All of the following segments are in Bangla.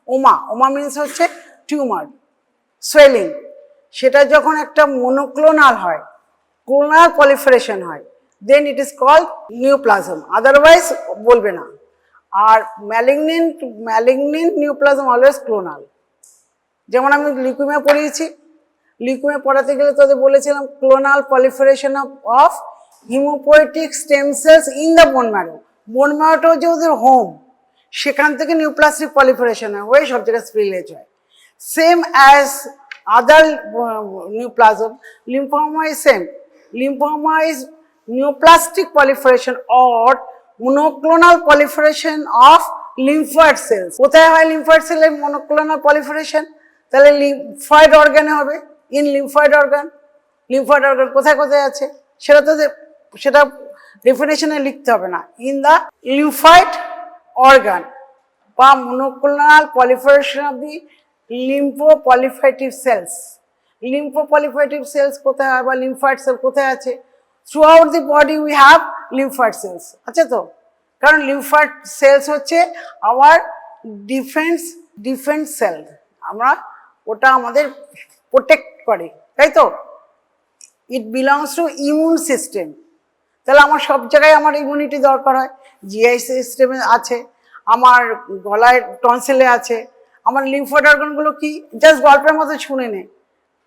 ওমা মিনস হচ্ছে টিউমার, সোয়েলিং। সেটা যখন একটা মনোক্লোনাল হয়, ক্লোনাল পলিফারেশন হয়, then it is called neoplasm, otherwise বলবে না। আর ম্যালিগনেন্ট নিওপ্লাজম অলওয়েজ ক্লোনাল। যেমন আমি লিউকেমিয়া পড়িয়েছি, লিউকেমিয়া পড়াতে গেলে তোদের বলেছিলাম clonal proliferation of haemopoietic stem cells in the bone marrow. Bone ম্যারোটাও যে ওদের হোম, সেখান থেকে নিউপ্লাস্টিক পলিফারেশন হয়ে সব জায়গায় স্প্রিলেজ হয়। Same as other neoplasm, lymphoma is same. Lymphoma is neoplastic proliferation or monoclonal proliferation of lymphoid cells. কোথায় হয় lymphoid cell এর monoclonal proliferation? তাহলে lymphoid organ হবে, in lymphoid organ। lymphoid organ কোথায় কোথায় আছে সেটা ডেফিনেশনে লিখতে হবে না, in the lymphoid organ বা monoclonal proliferation of the lymphoproliferative cells। lymphoproliferative cells কোথায় হয় বা lymphoid cell কোথায় আছে? Throughout the body we have lymphoid cells, আছে তো? কারণ lymphoid cells হচ্ছে our defense cell, আমরা ওটা আমাদের প্রোটেক্ট করে, তাই তো? It belongs to immune system। তাহলে আমার সব জায়গায় আমার ইমিউনিটি দরকার হয়। জিআই সিস্টেমে আছে, আমার গলায় টনসিলে আছে, আমার লিম্ফয়েড অর্গানগুলো কি জাস্ট গল্পের মতো শুনে নে,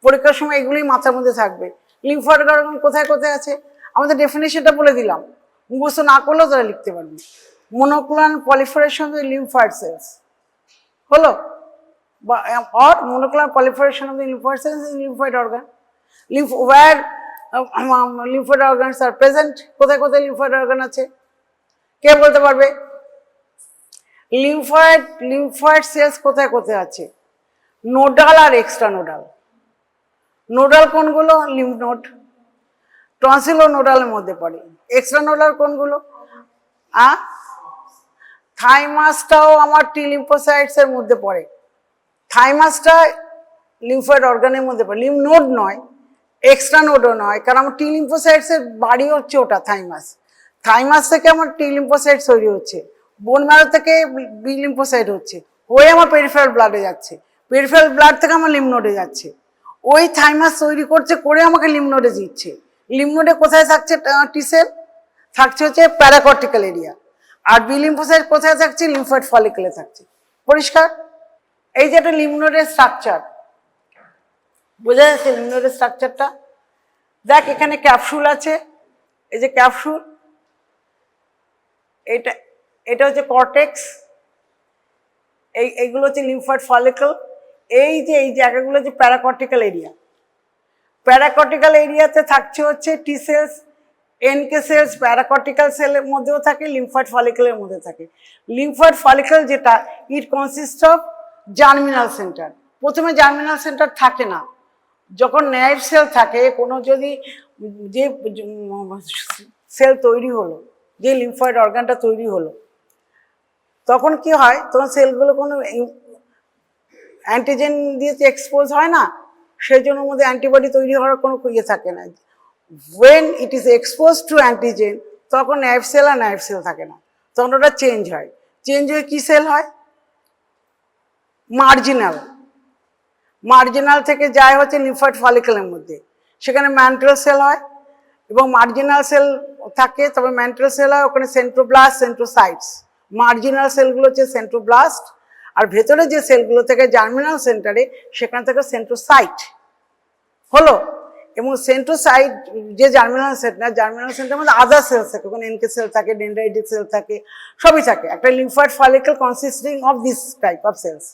পরীক্ষার সময় এগুলোই মাথার মধ্যে থাকবে। লিম্ফয়েড অর্গান কোথায় কোথায় আছে আমাদের ডেফিনেশনটা বলে দিলাম, মুখস্থ না করলেও তারা লিখতে পারবি। monoclonal proliferation of the lymphoid cells হলো, বা or monoclonal proliferation of the lymphoid cells in lymphoid organ, where lymphoid organs are present। কোথায় কোথায় lymphoid organ আছে কে বলতে পারবে? lymphoid cells কোথায় কোথায় আছে? নোডাল আর এক্সট্রা নোডাল। নোডাল কোনগুলো? লিম্ফ নোড, টনসিল ও নোডালের মধ্যে পড়ে। এক্সট্রা নোডাল কোনগুলো? থাইমাসটাও আমার টি লিম্ফোসাইটস এর মধ্যে পড়ে। থাইমাসটা লিম্ফয়েড অর্গানের মধ্যে পড়ে, লিম্ফ নোড নয়, এক্সট্রা নোডও নয়, কারণ আমার টি লিম্ফোসাইটস এর বাড়ি হচ্ছে ওটা থাইমাস। থাইমাস থেকে আমার টি লিম্ফোসাইট তৈরি হচ্ছে, বোন ম্যারো থেকে বি লিম্ফোসাইট হচ্ছে, হয়ে আমার পেরিফেরাল ব্লাডে যাচ্ছে, পেরিফেরাল ব্লাড থেকে আমার লিম্ফ নোডে যাচ্ছে, ওই থাইমাস তৈরি করছে করে আমাকে লিম্ফ নোডে দিচ্ছে। লিম্ফ নোডে কোথায় থাকছে টি সেল? থাকছে হচ্ছে প্যারাকর্টিক্যাল এরিয়া। আর বি লিম্ফোসাইট কোথায় থাকছে? লিম্ফয়েড ফলিকলে থাকছে। পরিষ্কার? এই যে একটা লিম্ফ নোডের স্ট্রাকচার, বোঝা যাচ্ছে লিম্ফ নোডের স্ট্রাকচারটা? দেখ এখানে ক্যাপসুল আছে, এই যে ক্যাপসুল, এটা হচ্ছে কর্টেক্স, এইগুলো হচ্ছে লিম্ফয়েড ফলিকল। এই জায়গাগুলো হচ্ছে প্যারাকর্টিক্যাল এরিয়া। প্যারাকর্টিক্যাল এরিয়াতে থাকছে হচ্ছে টি সেলস, এনকে সেলস, প্যারাকর্টিক্যাল সেলের মধ্যেও থাকে, লিম্ফয়েড ফলিকলের মধ্যে থাকে। লিম্ফয়েড ফলিকল যেটা, ইট কনসিস্ট অফ জার্মিনাল সেন্টার। প্রথমে জার্মিনাল সেন্টার থাকে না, যখন নার্ভ সেল থাকে, কোনো যদি যে সেল তৈরি হলো, যে লিম্ফয়েড অর্গানটা তৈরি হলো, তখন কি হয়, তখন সেলগুলো কোনো অ্যান্টিজেন দিয়ে এক্সপোজ হয় না, সেই জন্য মধ্যে অ্যান্টিবডি তৈরি হওয়ার কোনো ইয়ে থাকে না। When it is expose to antigen, তখন নার্ভ সেল আর নার্ভ সেল থাকে না, তখন ওটা চেঞ্জ হয়। চেঞ্জ হয়ে কী সেল হয়? মার্জিনাল থেকে যায় হচ্ছে লিম্ফয়েড ফলিকলের মধ্যে, সেখানে ম্যান্ট্রাল সেল হয় এবং মার্জিনাল সেল থাকে, তবে ম্যান্ট্রাল সেল হয় ওখানে সেন্ট্রোব্লাস্ট, সেন্ট্রোসাইটস। মার্জিনাল সেলগুলো হচ্ছে সেন্ট্রোব্লাস্ট, আর ভেতরে যে সেলগুলো থেকে জার্মিনাল সেন্টারে, সেখান থেকে সেন্ট্রোসাইট হলো। এবং সেন্ট্রোসাইট যে জার্মিনাল সেন্টার মধ্যে আদার সেলস থাকে, ওখানে এনকে সেল থাকে, ডেন্ড্রাইটিক সেল থাকে, সবই থাকে। একটা lymphoid follicle consisting of this type of cells.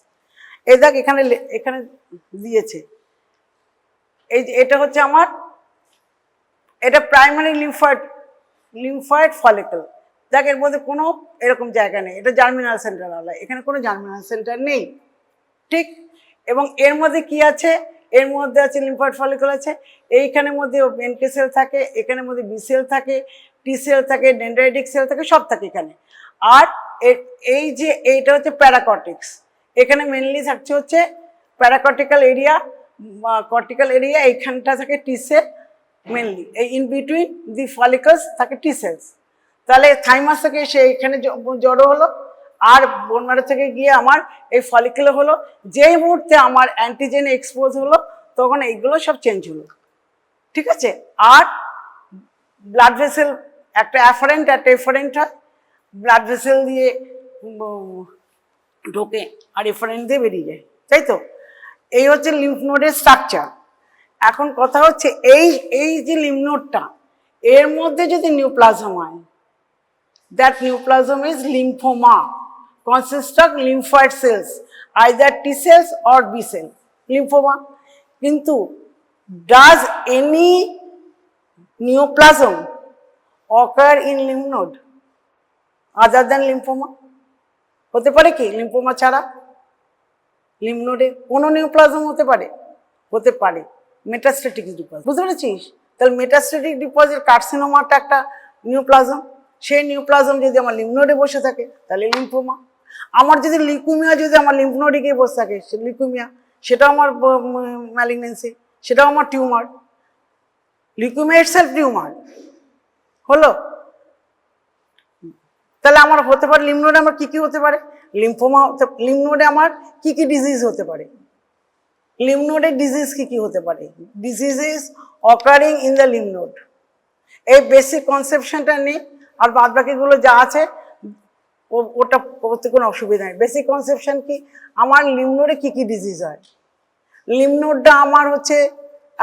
এই দেখ এখানে দিয়েছে, এটা হচ্ছে আমার, এটা প্রাইমারি লিম্ফয়েড ফলিকল। দেখ এর মধ্যে কোনো এরকম জায়গা নেই, এটা জার্মিনাল সেন্টার আলাদা, এখানে কোনো জার্মিনাল সেন্টার নেই, ঠিক? এবং এর মধ্যে কি আছে? এর মধ্যে আছে লিম্ফয়েড ফলিকল আছে, এইখানের মধ্যে এনকে সেল থাকে, এখানের মধ্যে বি সেল থাকে, টি সেল থাকে, ডেন্ড্রাইটিক সেল থাকে, সব থাকে এখানে। আর এই যে এইটা হচ্ছে প্যারাকর্টিক্স, এখানে মেনলি থাকছে হচ্ছে প্যারাকর্টিক্যাল এরিয়া, কর্টিক্যাল এরিয়া, এইখানটা থাকে টি সেল মেনলি, এই ইন বিটুইন দি ফলিকলস থাকে টি সেলস। তাহলে থাইমাস থেকে সে এখানে জড়ো হলো, আর বোন ম্যারো থেকে গিয়ে আমার এই ফলিকুলে হলো, যেই মুহূর্তে আমার অ্যান্টিজেন এক্সপোজ হলো তখন এইগুলো সব চেঞ্জ হলো, ঠিক আছে। আর ব্লাড ভেসেল একটা অ্যাফারেন্ট একটা এফারেন্ট হয়, ব্লাড ভেসেল দিয়ে ঢোকে আর এফারেন্ট দিয়ে বেরিয়ে যায়, তাই তো। এই হচ্ছে লিম্ফ নোডের স্ট্রাকচার। এখন কথা হচ্ছে এই যে লিম্ফ নোডটা, এর মধ্যে যদি নিউপ্লাজম হয়, that neoplasm is lymphoma, consists of lymphoid cells, either T cells or B cell, lymphoma. কিন্তু does any neoplasm occur in lymph node other than lymphoma? হতে পারে কি লিম্ফোমা ছাড়া লিম্ফ নোডে কোনো নিউপ্লাজম হতে পারে? হতে পারে, মেটাস্ট্যাটিক ডিপোজিট, বুঝতে পেরেছিস? তাহলে মেটাস্ট্যাটিক ডিপোজিট কার্সিনোমাটা একটা নিউপ্লাজম, সেই নিউপ্লাজম যদি আমার লিম্ফ নোডে বসে থাকে তাহলে লিম্ফোমা। আমার যদি লিউকেমিয়া যদি আমার লিম্ফ নোডে গিয়ে বসে থাকে, সে লিউকেমিয়া, সেটাও আমার ম্যালিগন্যান্সি, সেটাও আমার টিউমার। লিউকেমিয়া ইটসেলফ টিউমার হলো। তাহলে আমার হতে পারে লিম্ফ নোডে আমার কি কি হতে পারে? লিম্ফোমা, লিম্ফ নোডে আমার কি কি ডিজিজ হতে পারে? লিম্ফ নোডের ডিজিজ কি কি হতে পারে? Diseases occurring in the lymph node. এই বেসিক কনসেপশনটা নেই, আর বাদ বাকিগুলো যা আছে ওটা করতে কোনো অসুবিধা নেই। বেসিক কনসেপশন কি, আমার লিম্ফ নোডে কি কি ডিজিজ হয়। লিম্ফ নোডটা আমার হচ্ছে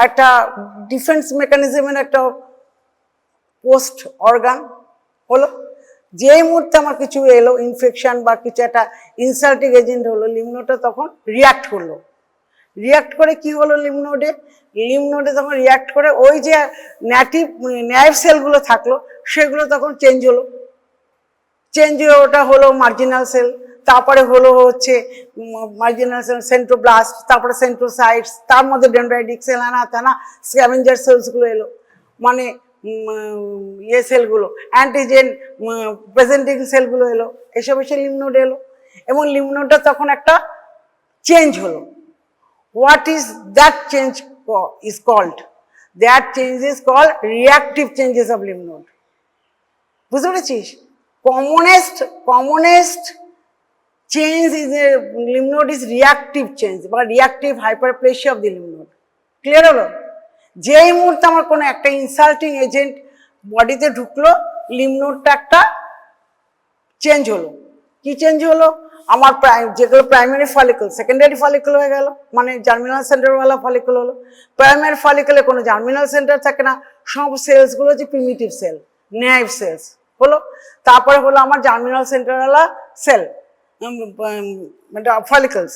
একটা ডিফেন্স মেকানিজমের একটা পোস্ট অর্গান হলো। যেই মুহূর্তে আমার কিছু এলো ইনফেকশন বা কিছু একটা ইনসাল্টিং এজেন্ট হলো, লিম্ফ নোডটা তখন রিয়াক্ট করলো। রিয়াক্ট করে কি হলো লিম্ফ নোডে? লিম্ফ নোডে তখন রিয়াক্ট করে ওই যে নার্ভ সেলগুলো থাকলো সেগুলো তখন চেঞ্জ হলো। চেঞ্জ হয়ে ওটা হলো মার্জিনাল সেল, তারপরে হলো হচ্ছে মার্জিনাল সেল সেন্ট্রোব্লাস্ট, তারপরে সেন্ট্রোসাইটস, তার মধ্যে ডেন্ড্রাইটিক সেল, আনা তানা স্ক্যাভেঞ্জার সেলসগুলো এলো, মানে ইয়ে সেলগুলো অ্যান্টিজেন প্রেজেন্টিং সেলগুলো এলো, এসব এসে লিম্ফ নোডে এলো। এবং লিম্ফ নোডটা তখন একটা চেঞ্জ হলো। What is that change is called? That change is called reactive changes of lymph node. বুঝতে পেরেছিস? Commonest change in the lymph node is reactive change বা reactive hyperplasia of the lymph node. Clear হলো? যেই মুহূর্তে আমার কোনো একটা ইনসাল্টিং এজেন্ট বডিতে ঢুকলো, লিম্ফ নোডটা একটা চেঞ্জ হলো। কি চেঞ্জ হলো? আমার যেগুলো প্রাইমারি ফলিকল সেকেন্ডারি ফলিকল হয়ে গেল, মানে জার্মিনাল সেন্টারওয়ালা ফলিকল হলো। প্রাইমারি ফলিকলে কোনো জার্মিনাল সেন্টার থাকে না, সব সেলসগুলো হচ্ছে প্রিমিটিভ সেল, নার্ভ সেলস হলো। তারপরে হলো আমার জার্মিনাল সেন্টারওয়ালা সেল ফলিকলস,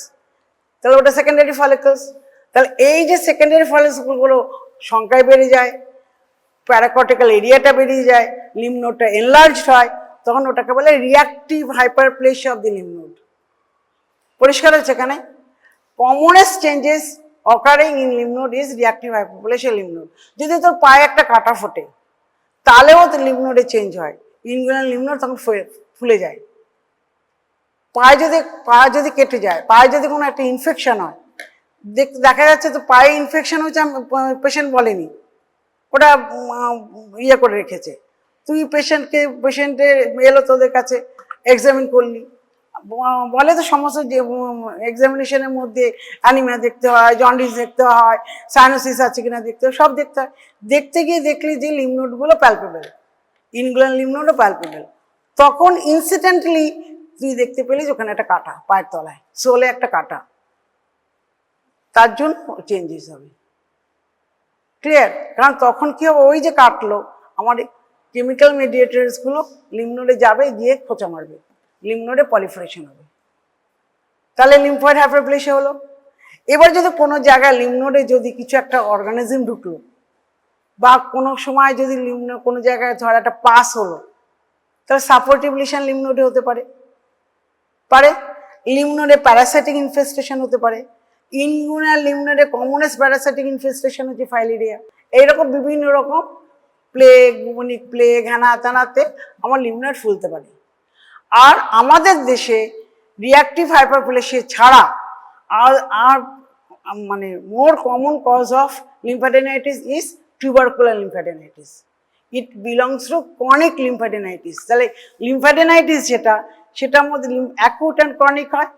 তাহলে ওটা সেকেন্ডারি ফলিকলস। তাহলে এই যে সেকেন্ডারি ফলিকলগুলো সংখ্যায় বেড়ে যায়, প্যারাকর্টিক্যাল এরিয়াটা বেরিয়ে যায়, লিম্ফ নোডটা এনলার্জড হয়, তখন ওটাকে বলে reactive hyperplasia of the lymph node. পরিষ্কার হচ্ছে এখানে? Commonest changes occurring in lymph node is reactive hyperplasia lymph node. যদি তোর পায়ে একটা কাটা ফোটে তাহলেও তো লিম্ফ নোডে চেঞ্জ হয়, ইনগুলার লিম্ফ নোড তখন ফুলে যায়। পায়ে যদি কেটে যায়, পায়ে যদি কোনো একটা ইনফেকশন হয়, দেখা যাচ্ছে তো পায়ে ইনফেকশন হয়েছে, পেশেন্ট বলেনি, ওটা ইয়ে করে রেখেছে। তুই পেশেন্টের এলো তোদের কাছে, এক্সামিন করলি, বলে তো সমস্ত যে এক্সামিনেশনের মধ্যে অ্যানিমিয়া দেখতে হয়, জন্ডিস দেখতে হয়, সাইনোসিস আছে কিনা দেখতে হয়, সব দেখতে হয়। দেখতে গিয়ে দেখলি যে লিম্ফ নোডগুলো প্যালপেবল, ইনগুলার লিম্ফ নোডও প্যালপেবল, তখন ইনসিডেন্টালি তুই দেখতে পেলি যে ওখানে একটা কাটা, পায়ের তলায় সোলে একটা কাটা, তার জন্য চেঞ্জেস হবে। ক্লিয়ার? কারণ তখন কি হবে, ওই যে কাটলো আমার কেমিক্যাল মেডিয়েটার্সগুলো লিম্ফ নোডে যাবে, গিয়ে খোঁচা মারবে, লিম্ফ নোডে পলিফারেশন হবে, তাহলে লিম্ফয়েড হাইপারপ্লেসিয়া হলো। এবার যদি কোনো জায়গায় লিম্ফ নোডে যদি কিছু একটা অর্গানিজম ঢুকলো, বা কোনো সময় যদি লিম্ফ নোড কোনো জায়গায় ধর একটা পাস হলো, তাহলে সাপোর্টিভ লিশন লিম্ফ নোডে হতে পারে। লিম্ফ নোডে প্যারাসাইটিক ইনফেস্টেশন হতে পারে। ইনগুইনাল লিম্ফ নোডে কমনেস্ট প্যারাসাইটিক ইনফেস্টেশন হচ্ছে ফাইলেরিয়া। এইরকম বিভিন্ন রকম প্লেগ, বুবনিক প্লেগ, হ্যানা ত্যানাতে আমার লিম্ফ নোড ফুলতে পারে। আর আমাদের দেশে রিয়াক্টিভ হাইপারপ্লেসিয়া ছাড়া আর মানে more common cause of lymphadenitis is tubercular lymphadenitis. It belongs to chronic lymphadenitis. তাহলে লিম্ফাডেনাইটিস যেটা, সেটার মধ্যে অ্যাকুট অ্যান্ড ক্রনিক হয়,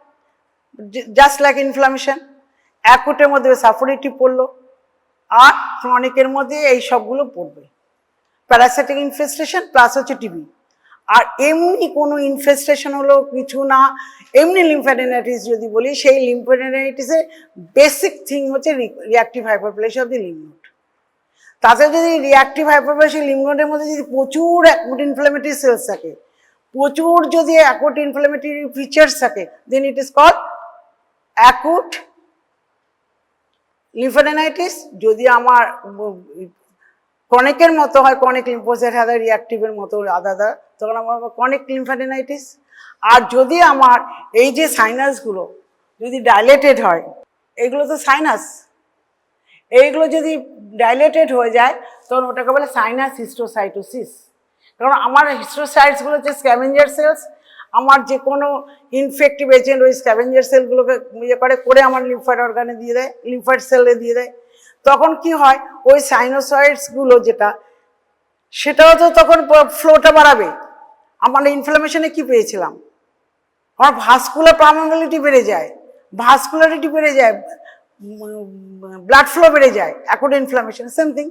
জাস্ট লাইক ইনফ্লামেশন। অ্যাকুটের মধ্যে সাফোরেটিভ পড়লো, আর ক্রনিকের মধ্যে এই সবগুলো পড়বে, প্যারাসাইটিক ইনফেস্টেশন প্লাস হচ্ছে টিবি। আর এমনি কোনো ইনফেস্টেশন হলো কিছু না, এমনি লিম্ফ্যাডিনাইটিস যদি বলি, সেই লিম্ফ্যাডিনাইটিসের বেসিক থিং হচ্ছে reactive hyperplasia of the lymph node. তাতে যদি রিঅ্যাক্টিভ হাইপারপ্লেসিয়া লিম্ফ নোডের মধ্যে যদি প্রচুর অ্যাকুট ইনফ্ল্যামেটরি সেলস থাকে, প্রচুর যদি অ্যাকুট ইনফ্ল্যামেটরি ফিচার্স থাকে, দেন ইট ইজ কল্ড অ্যাকুট লিম্ফ্যাডিনাইটিস। যদি আমার ক্রনিকের মতো হয়, ক্রনিক লিম্ফোসাইট হ্যাজার রিঅ্যাক্টিভের মতো আলাদা, তখন আমার ক্রনিক লিম্ফ্যাডিনাইটিস। আর যদি আমার এই যে সাইনাসগুলো যদি ডাইলেটেড হয়, এইগুলো তো সাইনাস, এইগুলো যদি ডাইলেটেড হয়ে যায় তখন ওটাকে বলে সাইনাস হিস্টোসাইটোসিস। কারণ আমার হিস্টোসাইটসগুলো হচ্ছে স্ক্যাভেঞ্জার সেলস, আমার যে কোনো ইনফেক্টিভ এজেন্ট ওই স্ক্যাভেঞ্জার সেলগুলোকে ইয়ে করে আমার লিম্ফয়েড অর্গানে দিয়ে দেয়, লিম্ফয়েড সেলে দিয়ে দেয়। তখন কি হয়, ওই সাইনোসয়েডসগুলো যেটা, সেটাও তো তখন ফ্লোটা বাড়াবে। আমার ইনফ্লামেশনে কি পেয়েছিলাম, আমার ভাস্কুলার পারমেবিলিটি বেড়ে যায়, ভাস্কুলারিটি বেড়ে যায়, ব্লাড ফ্লো বেড়ে যায়, অ্যাকুট ইনফ্লামেশন সেম থিং।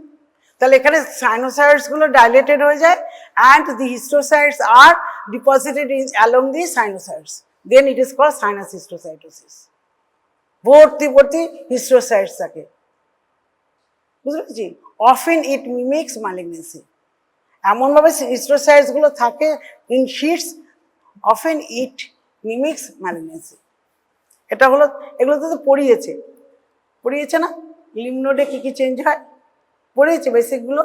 তাহলে এখানে সাইনোসয়েডসগুলো ডাইলেটেড হয়ে যায় and the histiocytes are deposited along the sinusoids, then it is called sinus histiocytosis. ভর্তি ভর্তি হিস্টোসাইটস থাকে, বুঝতে পেরেছি। অফেন ইট মিমিক্স ম্যালিগনেন্সি, এমনভাবে হিস্টোসাইটসগুলো থাকে in shits, often it mimics malignancy. এটা হলো, এগুলো তো পড়িয়েছে না, লিম্ফ নোডে কী কী চেঞ্জ হয়, পড়িয়েছে বেসিকগুলো,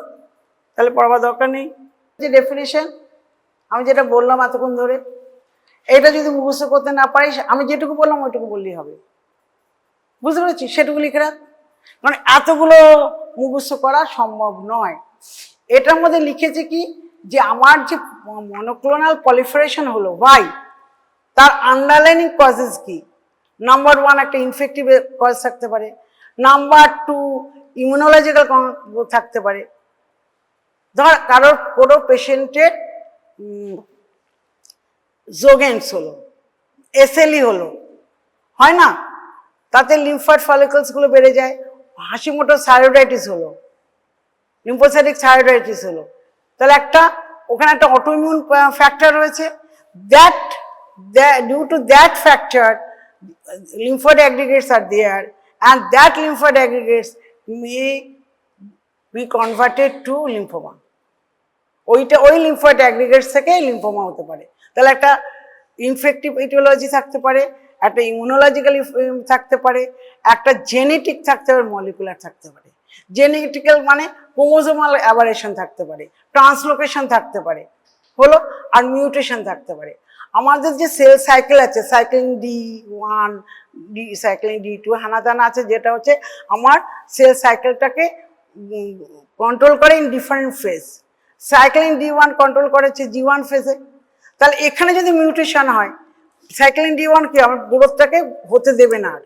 তাহলে পড়াবার দরকার নেই। যে ডেফিনেশন আমি যেটা বললাম এতক্ষণ ধরে, এটা যদি মুখস্থ করতে না পারিস, আমি যেটুকু বললাম ওইটুকু বললেই হবে, বুঝতে পেরেছি, সেটুকু লিখে রাখ। মানে এতগুলো মুখস্থ করা সম্ভব নয়। এটার মধ্যে লিখেছে কি, যে আমার যে মনোক্লোনাল পলিফারেশন হলো, ভাই তার আন্ডারলাইনিং কজেস কি। নাম্বার 1 একটা ইনফেক্টিভ কজ থাকতে পারে, নাম্বার 2 ইমিউনোলজিক্যাল থাকতে পারে। ধর কারোর কোনো পেশেন্টের জোগেন্স হলো, এসএলই হলো, হয় না, তাতে লিম্ফয়েড ফলিকলসগুলো বেড়ে যায়। হাসিমোটো থাইরয়েডাইটিস হলো, লিম্ফোসাইটিক থাইরয়েডাইটিস হলো, তাহলে ওখানে একটা অটোইমিউন ফ্যাক্টর রয়েছে। Due to that factor, lymphoid aggregates are there, and that lymphoid aggregates may be converted to lymphoma. ওই লিম্ফয়েড অ্যাগ্রিগেটস থেকে লিম্ফোমা হতে পারে। তাহলে একটা ইনফেক্টিভ ইটিওলজি থাকতে পারে, একটা ইমিউনোলজিক্যাল থাকতে পারে, একটা জেনেটিক থাকতে পারে, মলিকুলার থাকতে পারে। জেনেটিক্যাল মানে ক্রোমোজোমাল অ্যাবারেশন থাকতে পারে, ট্রান্সলোকেশন থাকতে পারে, হলো, আর মিউটেশন থাকতে পারে। আমাদের যে সেল সাইকেল আছে, সাইক্লিন D1, সাইক্লিন D2, হানাদানা আছে, যেটা হচ্ছে আমার সেল সাইকেলটাকে কন্ট্রোল করে in different phase. Cyclin D1 control করেছে G1 ফেজে। তাহলে এখানে যদি মিউটেশন হয়, সাইক্লিন D1 কি আমার গ্রোথটাকে হতে দেবে না, আর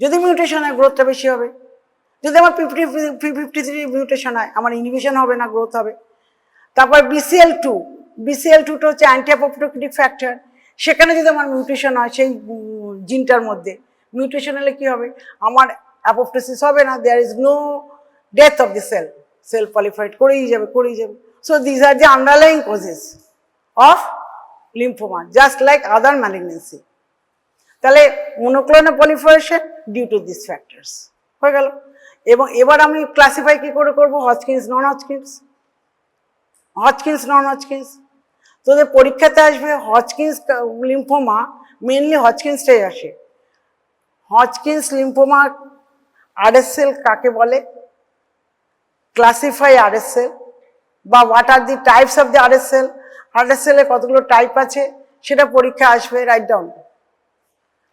যদি মিউটেশন হয় গ্রোথটা বেশি হবে। যদি আমার P53 মিউটেশন হয়, আমার ইনহিবিশন হবে না, গ্রোথ হবে। তারপর BCL2টা হচ্ছে অ্যান্টি অ্যাপোপ্টোটিক ফ্যাক্টর, সেখানে যদি আমার মিউটেশন হয় সেই জিনটার মধ্যে, মিউটেশন হলে কী হবে, আমার অ্যাপোপ্টোসিস হবে না, there is no death of the cell পলিফাইড করেই যাবে। So these are the underlying causes of lymphoma, just like other malignancy. তাহলে monoclonal proliferation due to this factors হয়ে গেল। এবং এবার আমি ক্লাসিফাই কী করে করবো, হজকিন্স নন হজকিন্স। তোদের পরীক্ষাতে আসবে হজকিন্স লিম্ফোমা, মেনলি হজকিন্সটাই আসে। হজকিন্স লিম্ফোমা আরএস সেল কাকে বলে, ক্লাসিফাই আরএস সেল, বা what are the types of the RS cell, RS সেলের কতগুলো টাইপ আছে সেটা পরীক্ষা আসবে, রাইট ডাউন,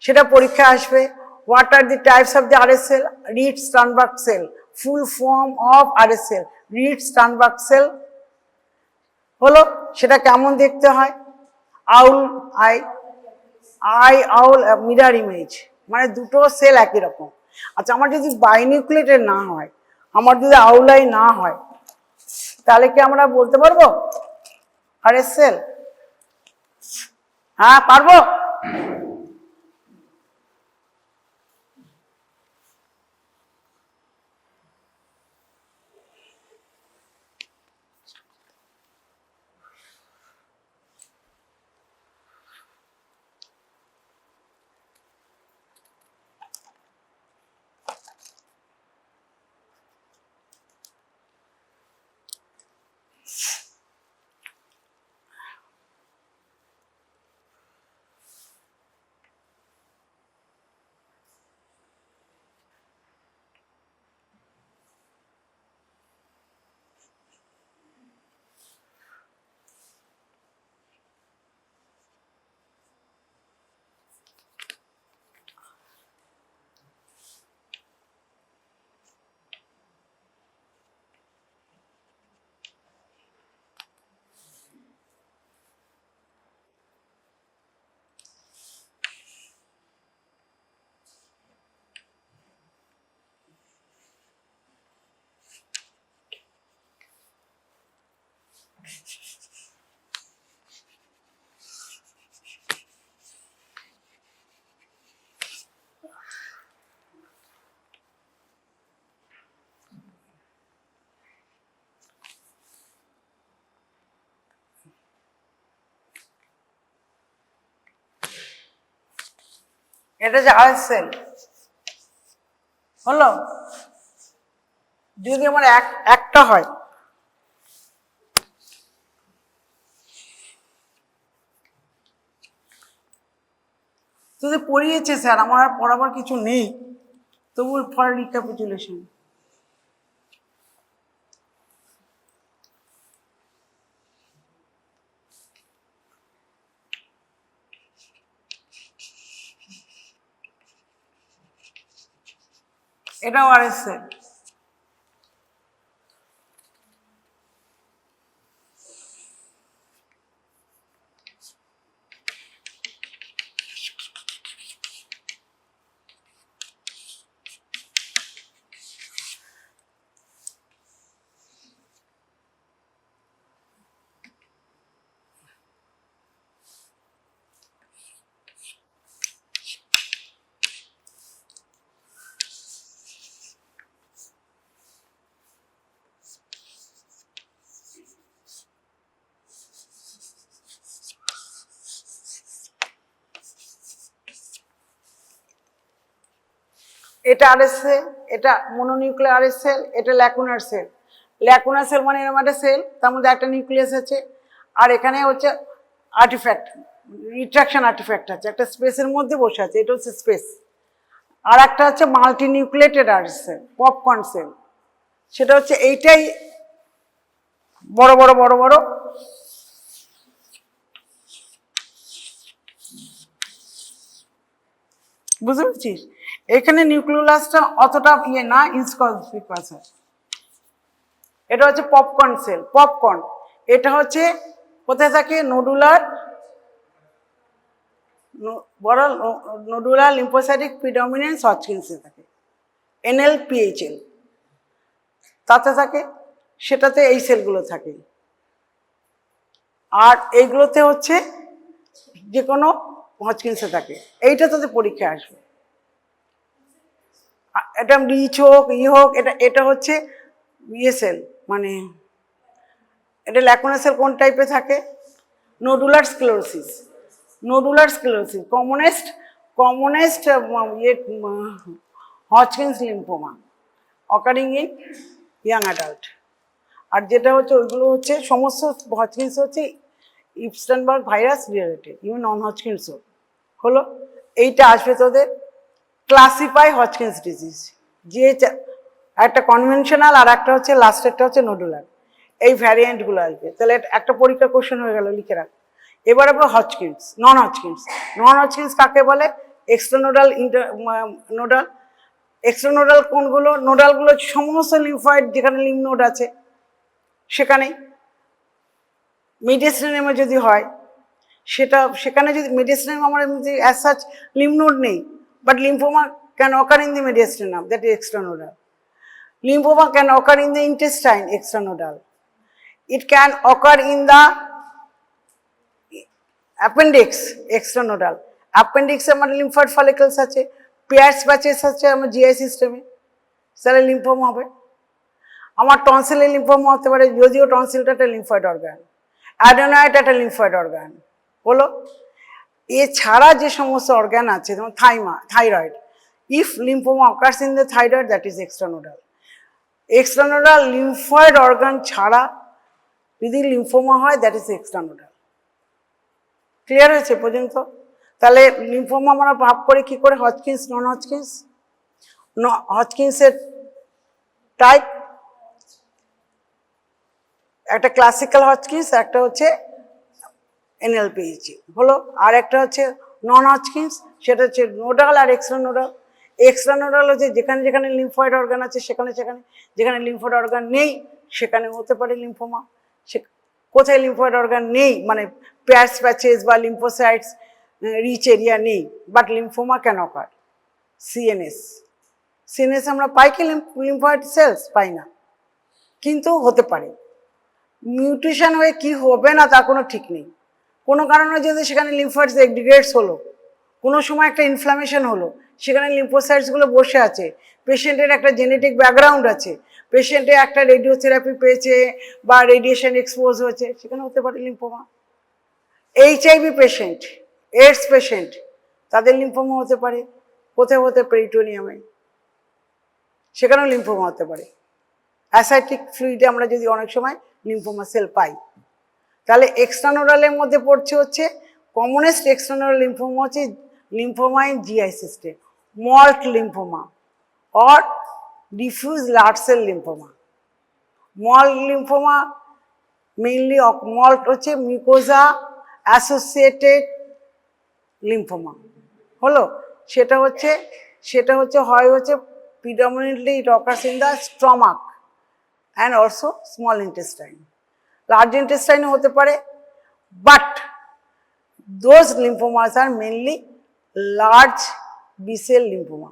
সেটা পরীক্ষা আসবে। What are the types of the RS cell, Reed Sternberg cell, full form of RS cell, Reed Sternberg cell হলো, সেটা কেমন দেখতে হয়, আউল মিরার ইমেজ, মানে দুটো সেল একই রকম। আচ্ছা, আমার যদি বাইনিউক্লিয়েটেড না হয়, আমার যদি আউলাই না হয়, তাহলে কি আমরা বলতে পারবো আরএস সেল? হ্যাঁ পারবো। এটা যে আর সেল হলো, যদি আমার একটা হয়, যদি পড়িয়েছে স্যার, আমার আর পড়াবার কিছু নেই, তবু ফর রিক্যাপিচুলেশন। এটাও আর এস সেল। এটা আরএস সেল, এটা মনোনিউক্লিয়ার আরএস সেল, এটা ল্যাকুনার সেল। ল্যাকুনার সেল মানে এরকম একটা সেল, তার মধ্যে একটা নিউক্লিয়াস আছে, আর এখানে হচ্ছে আর্টিফ্যাক্ট, রিট্রাকশন আর্টিফ্যাক্ট আছে, একটা স্পেসের মধ্যে বসে আছে, এটা হচ্ছে স্পেস। আর একটা হচ্ছে multi nucleated RS cell, popcorn cell, সেটা হচ্ছে এইটাই বড় বড় বড় বড়, বুঝতে পেরেছিস? এখানে নিউক্লিওলাসটা অতটা ইয়ে না, ইনকনসপিকুয়াস হয়। এটা হচ্ছে পপকর্ন সেল, পপকর্ন। এটা হচ্ছে কোথায় থাকে? নোডুলার, বড় নোডুলার লিম্ফোসাইটিক প্রিডমিনেন্স হজকিন্সে থাকে, NLPHL তাতে থাকে, সেটাতে এই সেলগুলো থাকে। আর এইগুলোতে হচ্ছে যে কোনো হজকিন্সে থাকে। এইটা তোদের পরীক্ষায় আসবে, এটা রিচ হোক হোক, এটা হচ্ছে ইয়ে সেল, মানে এটা ল্যাকুনা সেল কোন টাইপে থাকে? Nodular sclerosis, nodular sclerosis commonest ইয়ে Hodgkin's lymphoma occurring in young adult. আর যেটা হচ্ছে ওইগুলো হচ্ছে সমস্ত হজকিন্স হচ্ছে Epstein Barr virus related, even non হজকিন্সও হলো। এইটা আসবে তোদের ক্লাসিফাই হজকিন্স ডিজিজ, যে একটা কনভেনশনাল আর একটা হচ্ছে লাস্টেরটা হচ্ছে নোডুলার, এই ভ্যারিয়েন্টগুলো আসবে। তাহলে একটা পরীক্ষা কোশ্চেন হয়ে গেল, লিখে রাখ। এবার আবার Hodgkin's, non Hodgkin's. Non Hodgkin's কাকে বলে? এক্সট্রানোডাল, নোডাল। এক্সট্রানোডাল কোনগুলো? নোডালগুলো সমস্ত লিম্ফয়েড যেখানে লিম্ফ নোড আছে সেখানেই। মিডিয়াস্টেনেমে যদি হয় সেটা, সেখানে যদি মিডিয়াস্টেনেম আমার অ্যাজ সাচ লিম্ফ নোড নেই, but lymphoma can occur in the mediastinum, that is extranodal. Lymphoma can occur in the intestine, extranodal. It can occur in the appendix extranodal, অ্যাপেন্ডিক্সে আমার লিম্ফয়েড ফলিকলস আছে, পেয়ার্স প্যাচেস আছে আমার জিআই সিস্টেমে, তাহলে লিম্ফোমা হবে। আমার টনসিলে লিম্ফোমা হতে পারে, যদিও টনসিলটা একটা লিম্ফয়েড অর্গান, অ্যাডেনয়েড একটা লিম্ফয়েড অর্গান হলো। এছাড়া যে সমস্ত অর্গান আছে যেমন thyroid, if lymphoma occurs in the thyroid that is extranodal. Extranodal lymphoid organ ছাড়া যদি লিম্ফোমা হয় দ্যাট ইজ এক্সট্রানোডাল। ক্লিয়ার হয়েছে পর্যন্ত? তাহলে লিম্ফোমা আমরা ভাগ করে কি করে, হজকিন্স নন হজকিন্স। হজকিন্সের টাইপ একটা ক্লাসিক্যাল হজকিন্স, একটা হচ্ছে এনএলপিইচি হলো, আর একটা হচ্ছে নন হজকিন্স, সেটা হচ্ছে নোডাল আর এক্সট্রানোডাল। এক্সট্রানোডাল হচ্ছে যেখানে যেখানে লিম্ফয়েড অর্গান আছে সেখানে সেখানে, যেখানে লিম্ফয়েড অর্গান নেই সেখানে হতে পারে লিম্ফোমা। সে কোথায় লিম্ফয়েড অর্গান নেই মানে পেয়ার্স প্যাচেস বা লিম্ফোসাইটস রিচ এরিয়া নেই, বাট লিম্ফোমা কেন অকার? সিএনএস, সিএনএস আমরা পাই কি লিম্ফয়েড সেলস? পাই না, কিন্তু হতে পারে। মিউটেশন হয়ে কি হবে না তার কোনো ঠিক নেই। কোনো কারণে যদি সেখানে লিম্ফয়েডস ডিগ্রেডস হলো, কোনো সময় একটা ইনফ্লামেশন হলো, সেখানে লিম্ফোসাইটসগুলো বসে আছে, পেশেন্টের একটা জেনেটিক ব্যাকগ্রাউন্ড আছে, পেশেন্টে একটা রেডিওথেরাপি পেয়েছে বা রেডিয়েশন এক্সপোজ হয়েছে, সেখানে হতে পারে lymphoma. HIV patient, AIDS patient, তাদের লিম্ফোমা হতে পারে। কোথায় হতে? পেরিটোনিয়ামে, সেখানেও লিম্ফোমা হতে পারে। অ্যাসাইটিক ফ্লুইডে আমরা যদি অনেক সময় লিম্ফোমা সেল পাই। তাহলে এক্সট্রানোডালের মধ্যে পড়ছে হচ্ছে কমনেস্ট এক্সটার্নাল লিম্ফোমা হচ্ছে lymphoma in GI system, malt lymphoma or diffuse large cell lymphoma. Malt lymphoma mainly malt হচ্ছে মিউকোজা অ্যাসোসিয়েটেড লিম্ফোমা হলো। সেটা হচ্ছে হয় হচ্ছে predominantly it occurs in the stomach and also small intestine. Large intestine হতে পারে, but those lymphomas are mainly large B-cell lymphoma,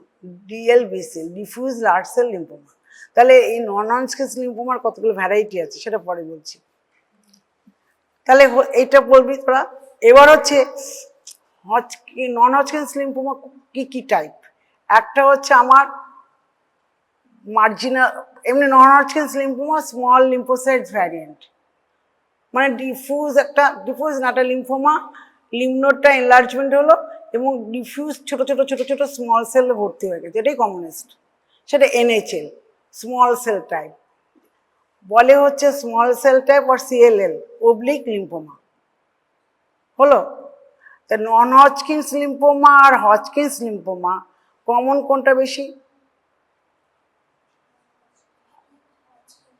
DLB-cell, diffuse large cell lymphoma. তাহলে এই নন-হজকিন্স লিম্ফোমার কতগুলো ভ্যারাইটি আছে সেটা পরে বলছি। তাহলে এইটা বলবি তোরা। এবার হচ্ছে নন-হজকিন্স লিম্ফোমা কি কি টাইপ। একটা হচ্ছে আমার মার্জিনাল, এমনি non-Hodgkin's lymphoma small lymphocytes variant, মানে ডিফিউজ না একটা লিম্ফোমা, লিম্ফনোডটা এনলার্জমেন্ট হলো এবং ডিফিউজ ছোট ছোট ছোট ছোট স্মল সেলে ভর্তি হয়ে গেছে, এটাই কমনেস্ট। সেটা এনএইচএল স্মল সেল টাইপ বলে, হচ্ছে স্মল সেল টাইপ আর সিএলএল ওবলিক লিম্ফোমা হলো। তা নন হজকিন্স লিম্ফোমা আর হজকিন্স লিম্ফোমা কমন কোনটা বেশি?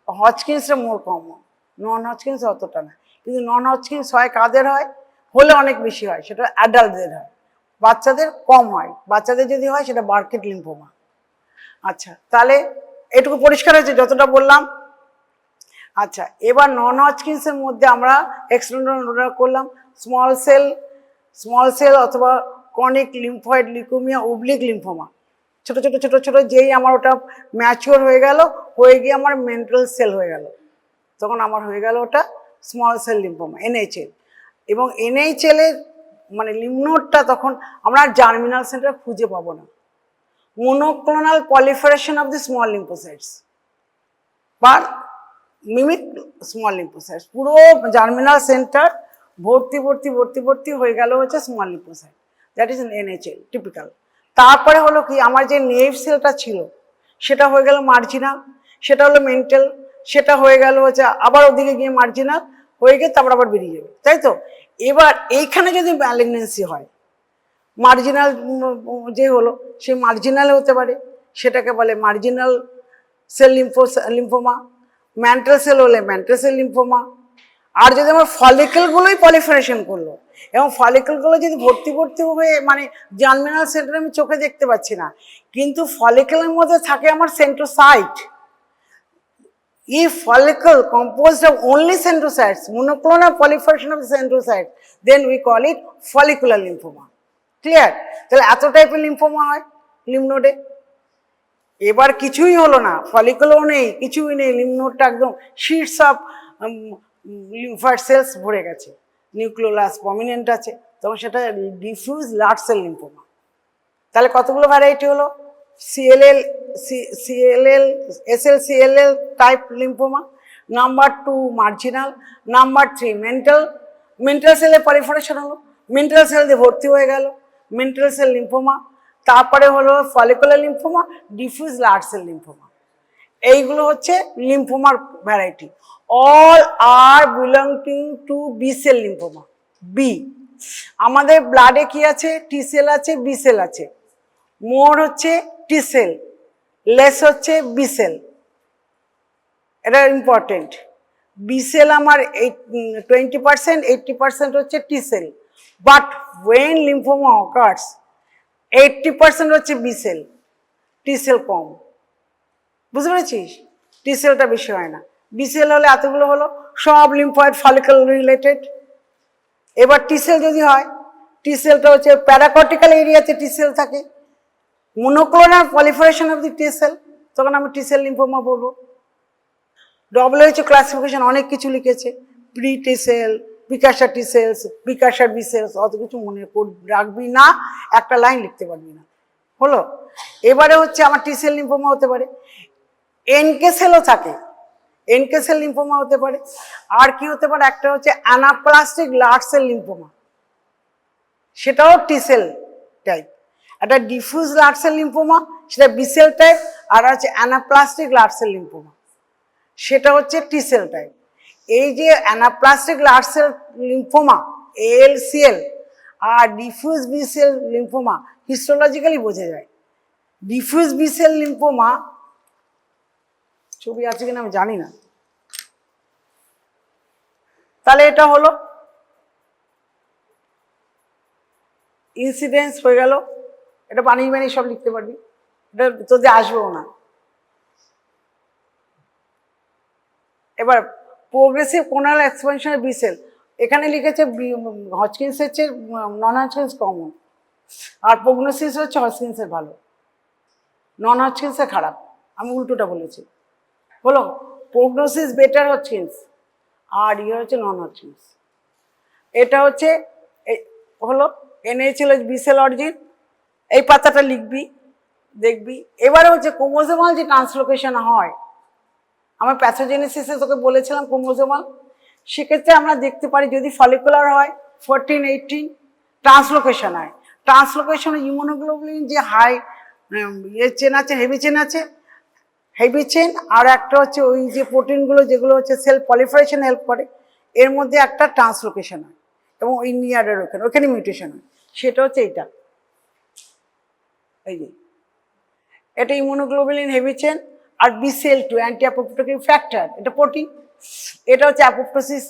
হজকিন্সটা মোর কমন, নন হজকিন্স অতটা না। কিন্তু নন হজকিন্স হয় কাদের হয়? হলে অনেক বেশি হয়, সেটা অ্যাডাল্টদের হয়, বাচ্চাদের কম হয়। বাচ্চাদের যদি হয় সেটা বার্কেট লিম্ফোমা। আচ্ছা, তাহলে এটুকু পরিষ্কার হয়েছে যতটা বললাম। আচ্ছা, এবার নন হজকিন্সের মধ্যে আমরা এক্সটেন্ডেড করলাম স্মল সেল অথবা ক্রনিক লিম্ফয়েড লিউকেমিয়া ওবলিক লিম্ফোমা, ছোট ছোট ছোট ছোট, যেই আমার ওটা ম্যাচিওর হয়ে গিয়ে আমার মেন্টাল সেল হয়ে গেল, তখন আমার হয়ে গেল ওটা স্মল সেল লিম্ফোমা এনএইচএল। এবং এনএইচএল এর মানে লিম্ফনোডটা তখন আমরা জার্মিনাল সেন্টার খুঁজে পাবো না, monoclonal proliferation of the small lymphocytes বা মিমিক স্মল লিম্ফোসাইটস, পুরো জার্মিনাল সেন্টার ভর্তি হয়ে গেল হচ্ছে small lymphocyte, that is NHL typical. তারপরে হলো কি, আমার যে নেভ সেলটা ছিল সেটা হয়ে গেল মার্জিনাল, সেটা হলো মেন্টাল, সেটা হয়ে গেল হচ্ছে আবার ওদিকে গিয়ে মার্জিনাল হয়ে গিয়ে তারপর আবার বেরিয়ে যাবে, তাই তো? এবার এইখানে যদি ম্যালিগনেন্সি হয়, মার্জিনাল যে হলো সে মার্জিনালে হতে পারে, সেটাকে বলে marginal cell lymphoma. Mantle sell হলে ম্যান্টাল সেল লিম্ফোমা। আর যদি আমার ফলিকেলগুলোই পলিফারেশন করলো এবং ফলিকেলগুলো যদি ভর্তি হয়ে মানে জার্মিনাল সেন্টার আমি চোখে দেখতে পাচ্ছি না, কিন্তু ফলিকেলের মধ্যে থাকে আমার সেন্ট্রোসাইট। If follicle composed of only centrocytes, monoclonal proliferation of the centrocytes, then we call it follicular lymphoma. Clear? তাহলে এত টাইপের লিম্ফোমা হয় লিম্ফনোডে। এবার কিছুই হলো না, ফলিকুলও নেই, কিছুই নেই, লিম্ফনোডটা একদম শিটস অফ লিম্ফয়েড সেলস ভরে গেছে, নিউক্লিওলাস প্রমিনেন্ট আছে, তখন সেটা ডিফিউজ লার্জ সেল লিম্ফোমা। তাহলে কতগুলো ভ্যারাইটি হলো? CLL, SLCLL type lymphoma, number 2 marginal, number 3 mantle সেলের পলিফারেশন হলো, মেন্টাল সেল দিয়ে ভর্তি হয়ে গেল, মেন্টাল সেল লিম্ফোমা। তারপরে হলো follicular lymphoma, diffuse large cell lymphoma. এইগুলো হচ্ছে লিম্ফোমার variety. All are belonging to B cell lymphoma. B, আমাদের ব্লাডে কি আছে? টি সেল আছে, বি সেল আছে। মোর হচ্ছে টি সেল, লেস হচ্ছে বি সেল। এটা ইম্পর্টেন্ট। বি সেল আমার 20%, 80% হচ্ছে T cell. But when lymphoma occurs 80% হচ্ছে বি সেল, টি সেল কম। বুঝতে পেরেছিস? টি সেলটা বেশি হয় না। বি সেল হলে এতগুলো হলো, সব লিম্ফয়েড ফলিকল রিলেটেড। এবার টি সেল যদি হয়, টি সেলটা হচ্ছে প্যারাকর্টিক্যাল এরিয়াতে টি সেল থাকে, monoclonal proliferation of the T sell, তখন আমি টি সেল লিম্ফোমা বলবো। WHO ক্লাসিফিকেশন অনেক কিছু লিখেছে, প্রি টি সেল, প্রিকাশার টি সেলস, প্রিকাশার বি সেলস, অত কিছু মনে রাখবি না, একটা লাইন লিখতে পারবি না। হলো? এবারে হচ্ছে আমার টি সেল লিম্ফোমা হতে পারে, এনকে সেলও থাকে, এনকে সেল লিম্ফোমা হতে পারে। আর কি হতে পারে? একটা হচ্ছে অ্যানাপ্লাস্টিক লার্জ সেল লিম্ফোমা, সেটাও টি সেল টাইপ। একটা ডিফিউজ লার্জ সেল লিম্ফোমা, সেটা বি সেল টাইপ। আর হচ্ছে অ্যানাপ্লাস্টিক লার্জ সেল লিম্ফোমা, সেটা হচ্ছে টি সেল টাইপ। এই যে anaplastic large cell lymphoma ALCL আর diffuse B cell lymphoma histologically বোঝা যায়। ডিফিউজ বি সেল লিম্ফোমা, ছবি আছে কিনা আমি জানি না। তাহলে এটা হলো ইনসিডেন্স হয়ে গেল। এটা বানিয়ে সব লিখতে পারবি, এটা তোদের আসবেও না। এবার প্রোগ্রেসিভ কোনাল এক্সপেনশনের বি সেল, এখানে লিখেছে হজকিন্সের চেয়ে নন হজকিন্স কমন, আর প্রগনোসিস হচ্ছে হজকিন্সের ভালো, নন হজকিন্সের খারাপ। আমি উল্টোটা বলেছি। হলো প্রগনোসিস বেটার হজকিন্স, আর ইয়ে হচ্ছে নন হজকিন্স। এটা হচ্ছে হলো NHL বি সেল অরিজিন। এই পাতাটা লিখবি, দেখবি। এবারে হচ্ছে ক্রোমোজোমাল যে ট্রান্সলোকেশন হয়, আমার প্যাথোজেনেসিসে তোকে বলেছিলাম ক্রোমোজোমাল, সেক্ষেত্রে আমরা দেখতে পারি যদি ফলিকুলার হয় 14, 18 ট্রান্সলোকেশন হয়। ট্রান্সলোকেশনে ইমিউনোগ্লোবুলিন যে হাই চেন আছে, হেভি চেন আছে, হেভি চেন, আর একটা হচ্ছে ওই যে প্রোটিনগুলো যেগুলো হচ্ছে সেল পলিফারেশন হেল্প করে, এর মধ্যে একটা ট্রান্সলোকেশন হয় এবং ওই নিয়ারের ওখানে মিউটেশন হয়, সেটা হচ্ছে এইটা। এই যে এটা ইমিউনোগ্লোবুলিন হেভি চেন, আর BCL2 অ্যান্টি অ্যাপোপ্টোটিক ফ্যাক্টর, এটা প্রোটিন। এটা হচ্ছে অ্যাপোপ্টোসিস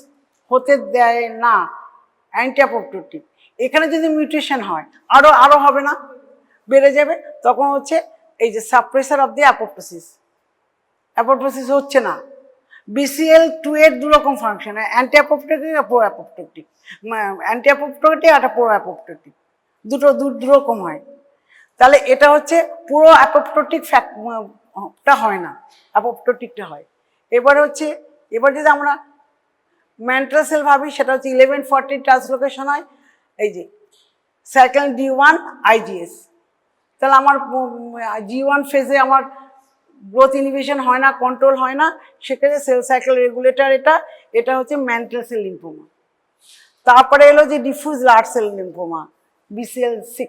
হতে দেয় না, অ্যান্টি অ্যাপোপ্টোটিক। এখানে যদি মিউটেশন হয় আরো হবে না, বেড়ে যাবে, তখন হচ্ছে এই যে suppressor of the apoptosis, apoptosis হচ্ছে না। BCL2 এর দুরকম ফাংশন, অ্যান্টি অ্যাপোপ্টোটিক আর প্রো অ্যাপোপ্টোটিক। অ্যান্টি অ্যাপোপ্টোটিক আর প্রো অ্যাপোপ্টোটিক, দুরকম হয়। তাহলে এটা হচ্ছে পুরো অ্যাপোপ্টোটিক টা হয় না, অ্যাপোপ্টোটিকটা হয়। এবার যদি আমরা মেন্টাল সেল ভাবি, সেটা হচ্ছে 1140 ট্রান্সলোকেশন হয়, এই যে সাইকেল D1 IGS। তাহলে আমার G1 ফেজে আমার গ্রোথ ইনহিবিশন হয় না, কন্ট্রোল হয় না, সেক্ষেত্রে সেল সাইকেল রেগুলেটর এটা হচ্ছে মেন্টাল সেল লিম্ফোমা। তারপরে এলো যে diffuse large cell lymphoma BCL6,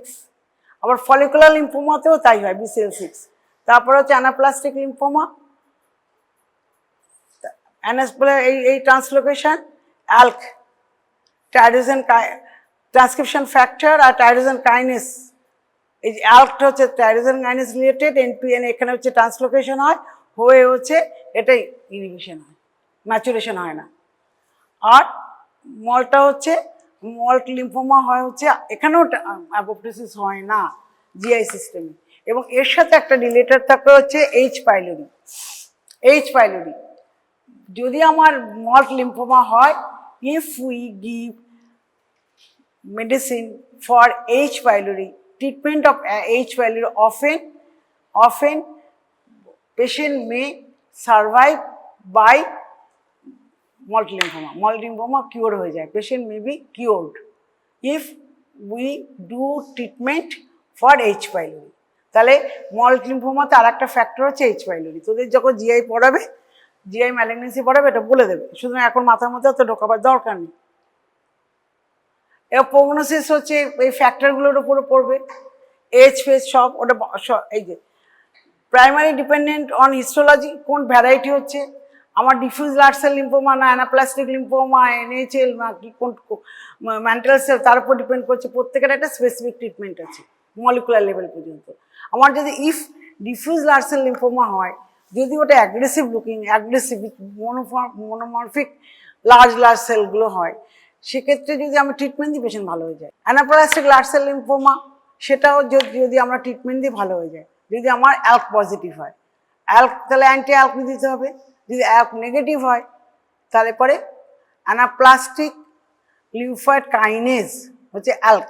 আবার ফলিকুলার লিম্ফোমাতেও তাই হয় BCL6। তারপরে হচ্ছে অ্যানাপ্লাস্টিক লিম্ফোমা, এই ট্রান্সলোকেশন অ্যালক টাইরোজেন ট্রান্সক্রিপশন ফ্যাক্টর আর টাইরোজেন কাইনেস, এই যে অ্যালকটা হচ্ছে টাইরোজেন কাইনেস রিলেটেড, NPN, এখানে হচ্ছে ট্রান্সলোকেশন হয়, হয়ে হচ্ছে এটাই ইনহিবিশন হয়, ম্যাচুরেশন হয় না। আর মলটা হচ্ছে মল্ট লিম্ফোমা হয় হচ্ছে, এখানেও অ্যাপোপ্টোসিস হয় না GI সিস্টেমে, এবং এর সাথে একটা রিলেটেড থাকে হচ্ছে H. pylori। H. pylori যদি আমার মল্ট লিম্ফোমা হয়, if we give medicine for H. pylori, treatment of H. pylori, often patient may survive by malt lymphoma cure হয়ে যায়, patient may be cured if we do treatment for H pylori. তাহলে মল্ট লিম্ফোমাতে আর একটা ফ্যাক্টর হচ্ছে এইচ পাইলোরি। তোদের যখন জিআই পড়াবে, জিআই ম্যালিগনেন্সি পড়াবে, এটা বলে দেবে, সুতরাং এখন মাথার মধ্যে তো ঢোকাবার দরকার নেই। এবার প্রগনোসিস হচ্ছে এই ফ্যাক্টরগুলোর উপরে পড়বে, এজ ফেজ সব, ওটা এই যে প্রাইমারি ডিপেন্ডেন্ট অন হিস্টোলজি, কোন ভ্যারাইটি হচ্ছে, আমার ডিফিউজ লার্জ সেল লিম্ফোমা না অ্যানাপ্লাস্টিক লিম্ফোমা, এনএইচএল না কি কোন ম্যান্টাল সেল, তার উপর ডিপেন্ড করছে। প্রত্যেকের একটা স্পেসিফিক ট্রিটমেন্ট আছে মলিকুলার লেভেল পর্যন্ত। আমার যদি if diffuse large cell lymphoma হয়, যদি ওটা aggressive looking, aggressive monomorphic large সেলগুলো হয়, সেক্ষেত্রে যদি আমরা ট্রিটমেন্ট দিই পেশেন্ট ভালো হয়ে যায়। অ্যানাপ্লাস্টিক লার্জ সেল লিম্ফোমা, সেটাও যদি আমরা ট্রিটমেন্ট দিই ভালো হয়ে যায়। যদি আমার অ্যালক পজিটিভ হয়, অ্যালক তাহলে অ্যান্টি অ্যালক দিতে হবে। যদি অ্যালক নেগেটিভ হয় তাহলে পরে অ্যানাপ্লাস্টিক লিম্ফয়েড কাইনেজ হচ্ছে অ্যালক,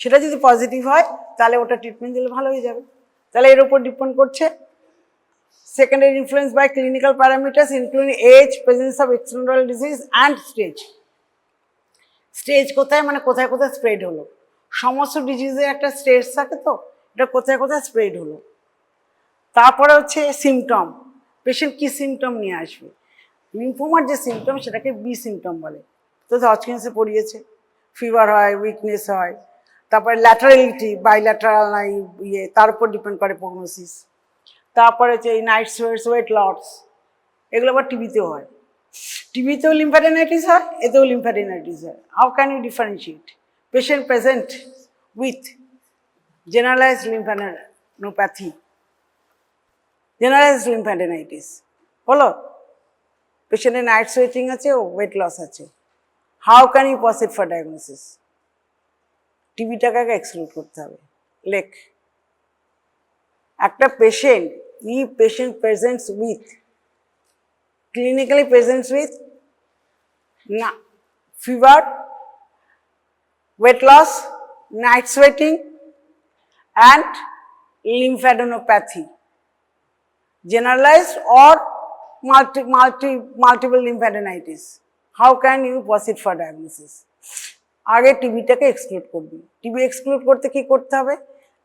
সেটা যদি পজিটিভ হয় তাহলে ওটা ট্রিটমেন্ট দিলে ভালো হয়ে যাবে। তাহলে এর উপর ডিপেন্ড করছে secondary influence by clinical parameters including age, presence of extranodal disease and stage. Stage কোথায়, মানে কোথায় কোথায় স্প্রেড হলো, সমস্ত ডিজিজের একটা স্টেজ থাকে, তো এটা কোথায় কোথায় স্প্রেড হলো। তারপরে হচ্ছে সিমটম, পেশেন্ট কি সিমটম নিয়ে আসবে। লিম্ফোমার যে সিমটম সেটাকে বি সিমটম বলে, তো হজকিন্সে পড়িয়েছে, ফিভার হয়, উইকনেস হয়, তারপরে ল্যাটারালিটি, বাইল্যাটারাল না ইয়ে, তার উপর ডিপেন্ড করে প্রগনোসিস। তারপরে হচ্ছে এই নাইট সোয়েটস, ওয়েট লস, এগুলো আবার টিবিতেও হয়। টিবিতেও লিম্ফ্যাডিনাইটিস হয়, এতেও লিম্ফ্যাডিনাইটিস হয়। How can you differentiate? Patient present with generalized lymphadenopathy, generalized lymphadenitis হলো, পেশেন্টের নাইট সোয়েটিং আছে, ওয়েট লস আছে। How can you proceed for diagnosis? টিবিটাকে এক্সক্লুড করতে হবে। লেখ, একটা patient presents with, clinically presents with না fever, weight loss, night sweating and lymphadenopathy, generalized or multiple lymphadenitis. How can you proceed for diagnosis? আগে টিবিটাকে এক্সক্লুড করবি। টিবি এক্সক্লুড করতে কি করতে হবে?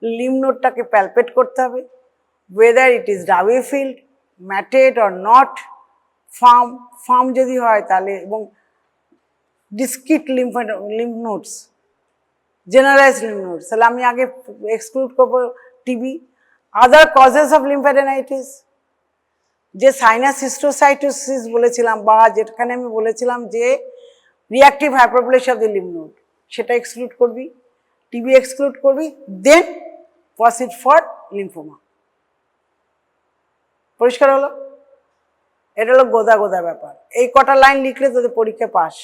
লিম্ফ নোডটাকে প্যালপেট করতে হবে, whether it is doughy field, matted or not, firm যদি হয় তাহলে, এবং discrete lymph nodes, generalised lymph nodes, তাহলে আমি আগে এক্সক্লুড করবো TB. Other causes of lymphadenitis, যে সাইনাস হিস্টোসাইটোসিস বলেছিলাম, বা যেখানে আমি বলেছিলাম যে reactive hyperplasia of the lymph node, সেটা এক্সক্লুড করবি, টিবি এক্সক্লুড করবি, দেন প্রসিড ফর লিম্ফোমা। পরিষ্কার হলো? এটা হলো গোদা ব্যাপার। এই কটা লাইন লিখলে তোদের পরীক্ষা পাস।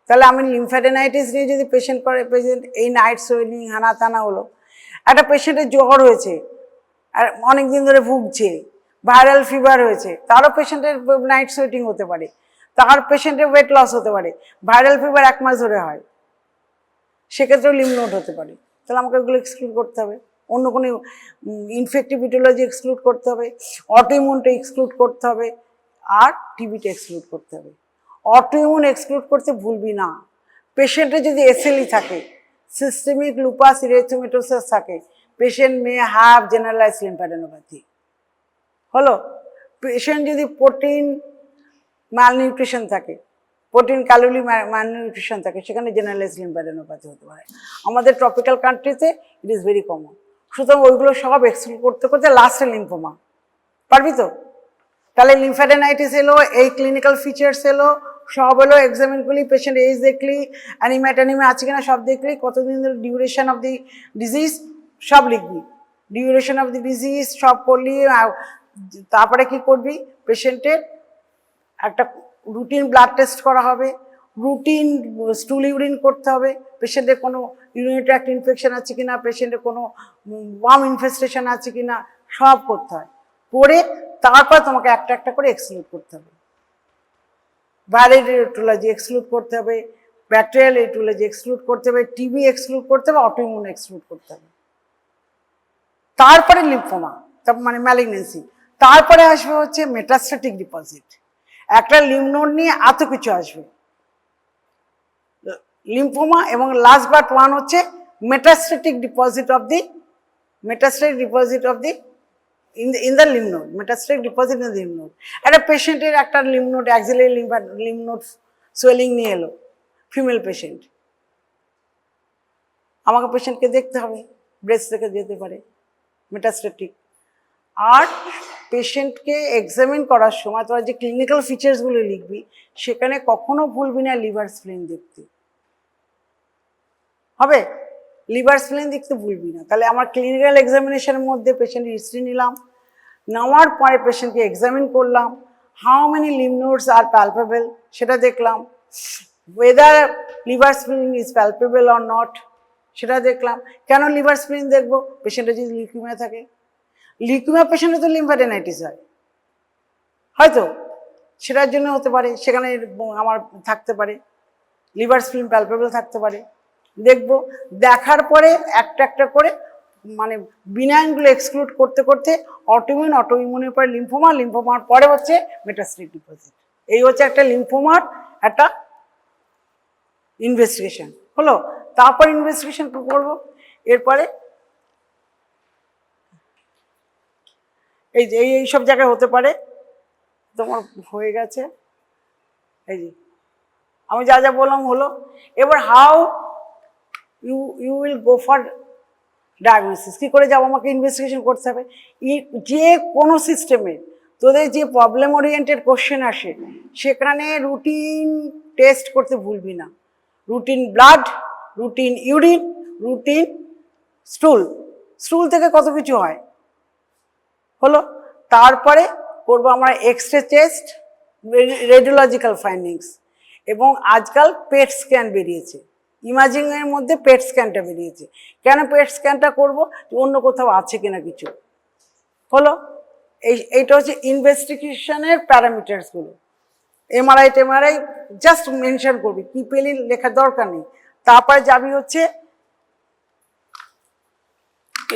তাহলে আমি লিম্ফ্যাডেনাইটিস নিয়ে যদি পেশেন্ট করে, পেশেন্ট এই নাইট সোয়েলিং হানা তানা হলো, একটা পেশেন্টের জ্বর হয়েছে আর অনেক দিন ধরে ভুগছে, ভাইরাল ফিভার হয়েছে, তারও পেশেন্টের নাইট সোয়েটিং হতে পারে, তার পেশেন্টের ওয়েট লস হতে পারে, ভাইরাল ফিভার 1 মাস ধরে হয়, সেক্ষেত্রেও লিম্ফ নোড হতে পারে। তাহলে আমাকে এগুলো এক্সক্লুড করতে হবে। অন্য কোনো ইনফেক্টিভ ইটিওলজি এক্সক্লুড করতে হবে, অটোইমিউনটা এক্সক্লুড করতে হবে, আর টিবিটা এক্সক্লুড করতে হবে। অটোইমিউন এক্সক্লুড করতে ভুলবি না। পেশেন্টের যদি এসএলই থাকে, সিস্টেমিক লুপাস ইরিথেমেটোসাস থাকে, patient may have generalised lymphadenopathy. হলো, পেশেন্ট যদি প্রোটিন ম্যালনিউট্রিশন থাকে, প্রোটিন ক্যালোরি ম্যালনিউট্রিশন থাকে, সেখানে জেনারেলাইজড লিম্ফ্যাডেনোপ্যাথি হতে পারে। আমাদের ট্রপিক্যাল কান্ট্রিতে ইট ইজ ভেরি কমন। সুতরাং ওইগুলো সব এক্সক্লুড করতে করতে লাস্টে লিম্ফোমা। পারবি তো? তাহলে লিম্ফ্যাডেনাইটিস এলো, এই ক্লিনিক্যাল ফিচার্স এলো, সব এলো, এক্সামিন করলি, পেশেন্ট এজ দেখলি, অ্যানিমিয়া ট্যানিমিয়া আছে কিনা সব দেখলি, কতদিন ধরে ডিউরেশন অফ দি ডিজিজ সব লিখবি, ডিউরেশন অফ দি ডিজিজ সব করলি। তারপরে কি করবি, পেশেন্টের একটা রুটিন ব্লাড টেস্ট করা হবে, রুটিন স্টুল ইউরিন করতে হবে, পেশেন্টের কোনো ইউরিনারি ট্র্যাক্ট ইনফেকশন আছে কিনা, পেশেন্টের কোনো ওয়ার্ম ইনফেস্টেশন আছে কিনা, সব করতে হয়। করে তারপর তোমাকে একটা একটা করে এক্সক্লুড করতে হবে। ভাইরাল ইটিওলজি এক্সক্লুড করতে হবে, ব্যাকটেরিয়াল ইটিওলজি এক্সক্লুড করতে হবে, টিবি এক্সক্লুড করতে হবে, অটোইমিউন এক্সক্লুড করতে হবে। তারপরে লিম্ফোমা, মানে ম্যালিগনেন্সি। তারপরে আসবে হচ্ছে মেটাস্ট্যাটিক ডিপোজিট। একটা লিম্ফ নোড নিয়ে এত কিছু আসবে, লিম্ফোমা, এবং লাস্ট বাট ওয়ান হচ্ছে metastatic deposit of the in the lymph node, metastatic deposit in the lymph node. একটা পেশেন্টের একটা lymph node, axillary lymph node swelling নিয়ে এলো, ফিমেল পেশেন্ট, আমাকে পেশেন্টকে দেখতে হবে, ব্রেস্ট থেকে যেতে পারে মেটাস্টেটিক। আর পেশেন্টকে এক্সামিন করার সময় তোরা যে ক্লিনিক্যাল ফিচার্সগুলো লিখবি সেখানে কখনো ভুলবি না লিভার স্প্লিন দেখতে হবে, লিভার স্প্লিন দেখতে ভুলবি না। তাহলে আমার ক্লিনিক্যাল এক্সামিনেশনের মধ্যে পেশেন্টের হিস্ট্রি নিলাম, নেওয়ার পরে পেশেন্টকে এক্সামিন করলাম, how many lymph nodes are palpable সেটা দেখলাম, whether liver spleen is palpable or not সেটা দেখলাম। কেন লিভার স্প্লিন দেখবো? পেশেন্টের যদি লিউকিমিয়া থাকে, লিউকিমিয়া পেশেন্টে তো লিম্ফাডেনাইটিস হয়, হয়তো সেটার জন্য হতে পারে, সেখানে আমার থাকতে পারে লিভার স্প্লিন প্যালপেবল থাকতে পারে, দেখবো। দেখার পরে একটা একটা করে মানে বিনাইনগুলো এক্সক্লুড করতে করতে অটোইমিউনের পরে লিম্ফোমার পরে হচ্ছে মেটাস্টেটিক ডিপোজিট। এই হচ্ছে একটা লিম্ফোমার একটা ইনভেস্টিগেশন হলো। তারপর ইনভেস্টিগেশন করবো, এরপরে এই যে এইসব জায়গায় হতে পারে। তোমার হয়ে গেছে, এই যে আমি যা যা বললাম হলো। এবার how you will go for diagnosis, কী করে যাবো? আমাকে ইনভেস্টিগেশন করতে হবে। যে কোনো সিস্টেমে তোদের যে প্রবলেম ওরিয়েন্টেড কোশ্চেন আসে সেখানে রুটিন টেস্ট করতে ভুলবি না, routine blood, routine urine, routine স্টুল থেকে কত কিছু হয় হলো। তারপরে করবো আমরা এক্সরে চেস্ট, রেডিওলজিক্যাল ফাইন্ডিংস, এবং আজকাল পেট স্ক্যান বেরিয়েছে, ইমাজিংয়ের মধ্যে পেট স্ক্যানটা বেরিয়েছে। কেন পেট স্ক্যানটা করবো? অন্য কোথাও আছে কিনা কিছু হলো। এইটা হচ্ছে ইনভেস্টিগেশনের প্যারামিটার্সগুলো। এমআরআই জাস্ট মেনশন করবি, কি পেলি লেখার দরকার নেই। তারপরে যাবি হচ্ছে,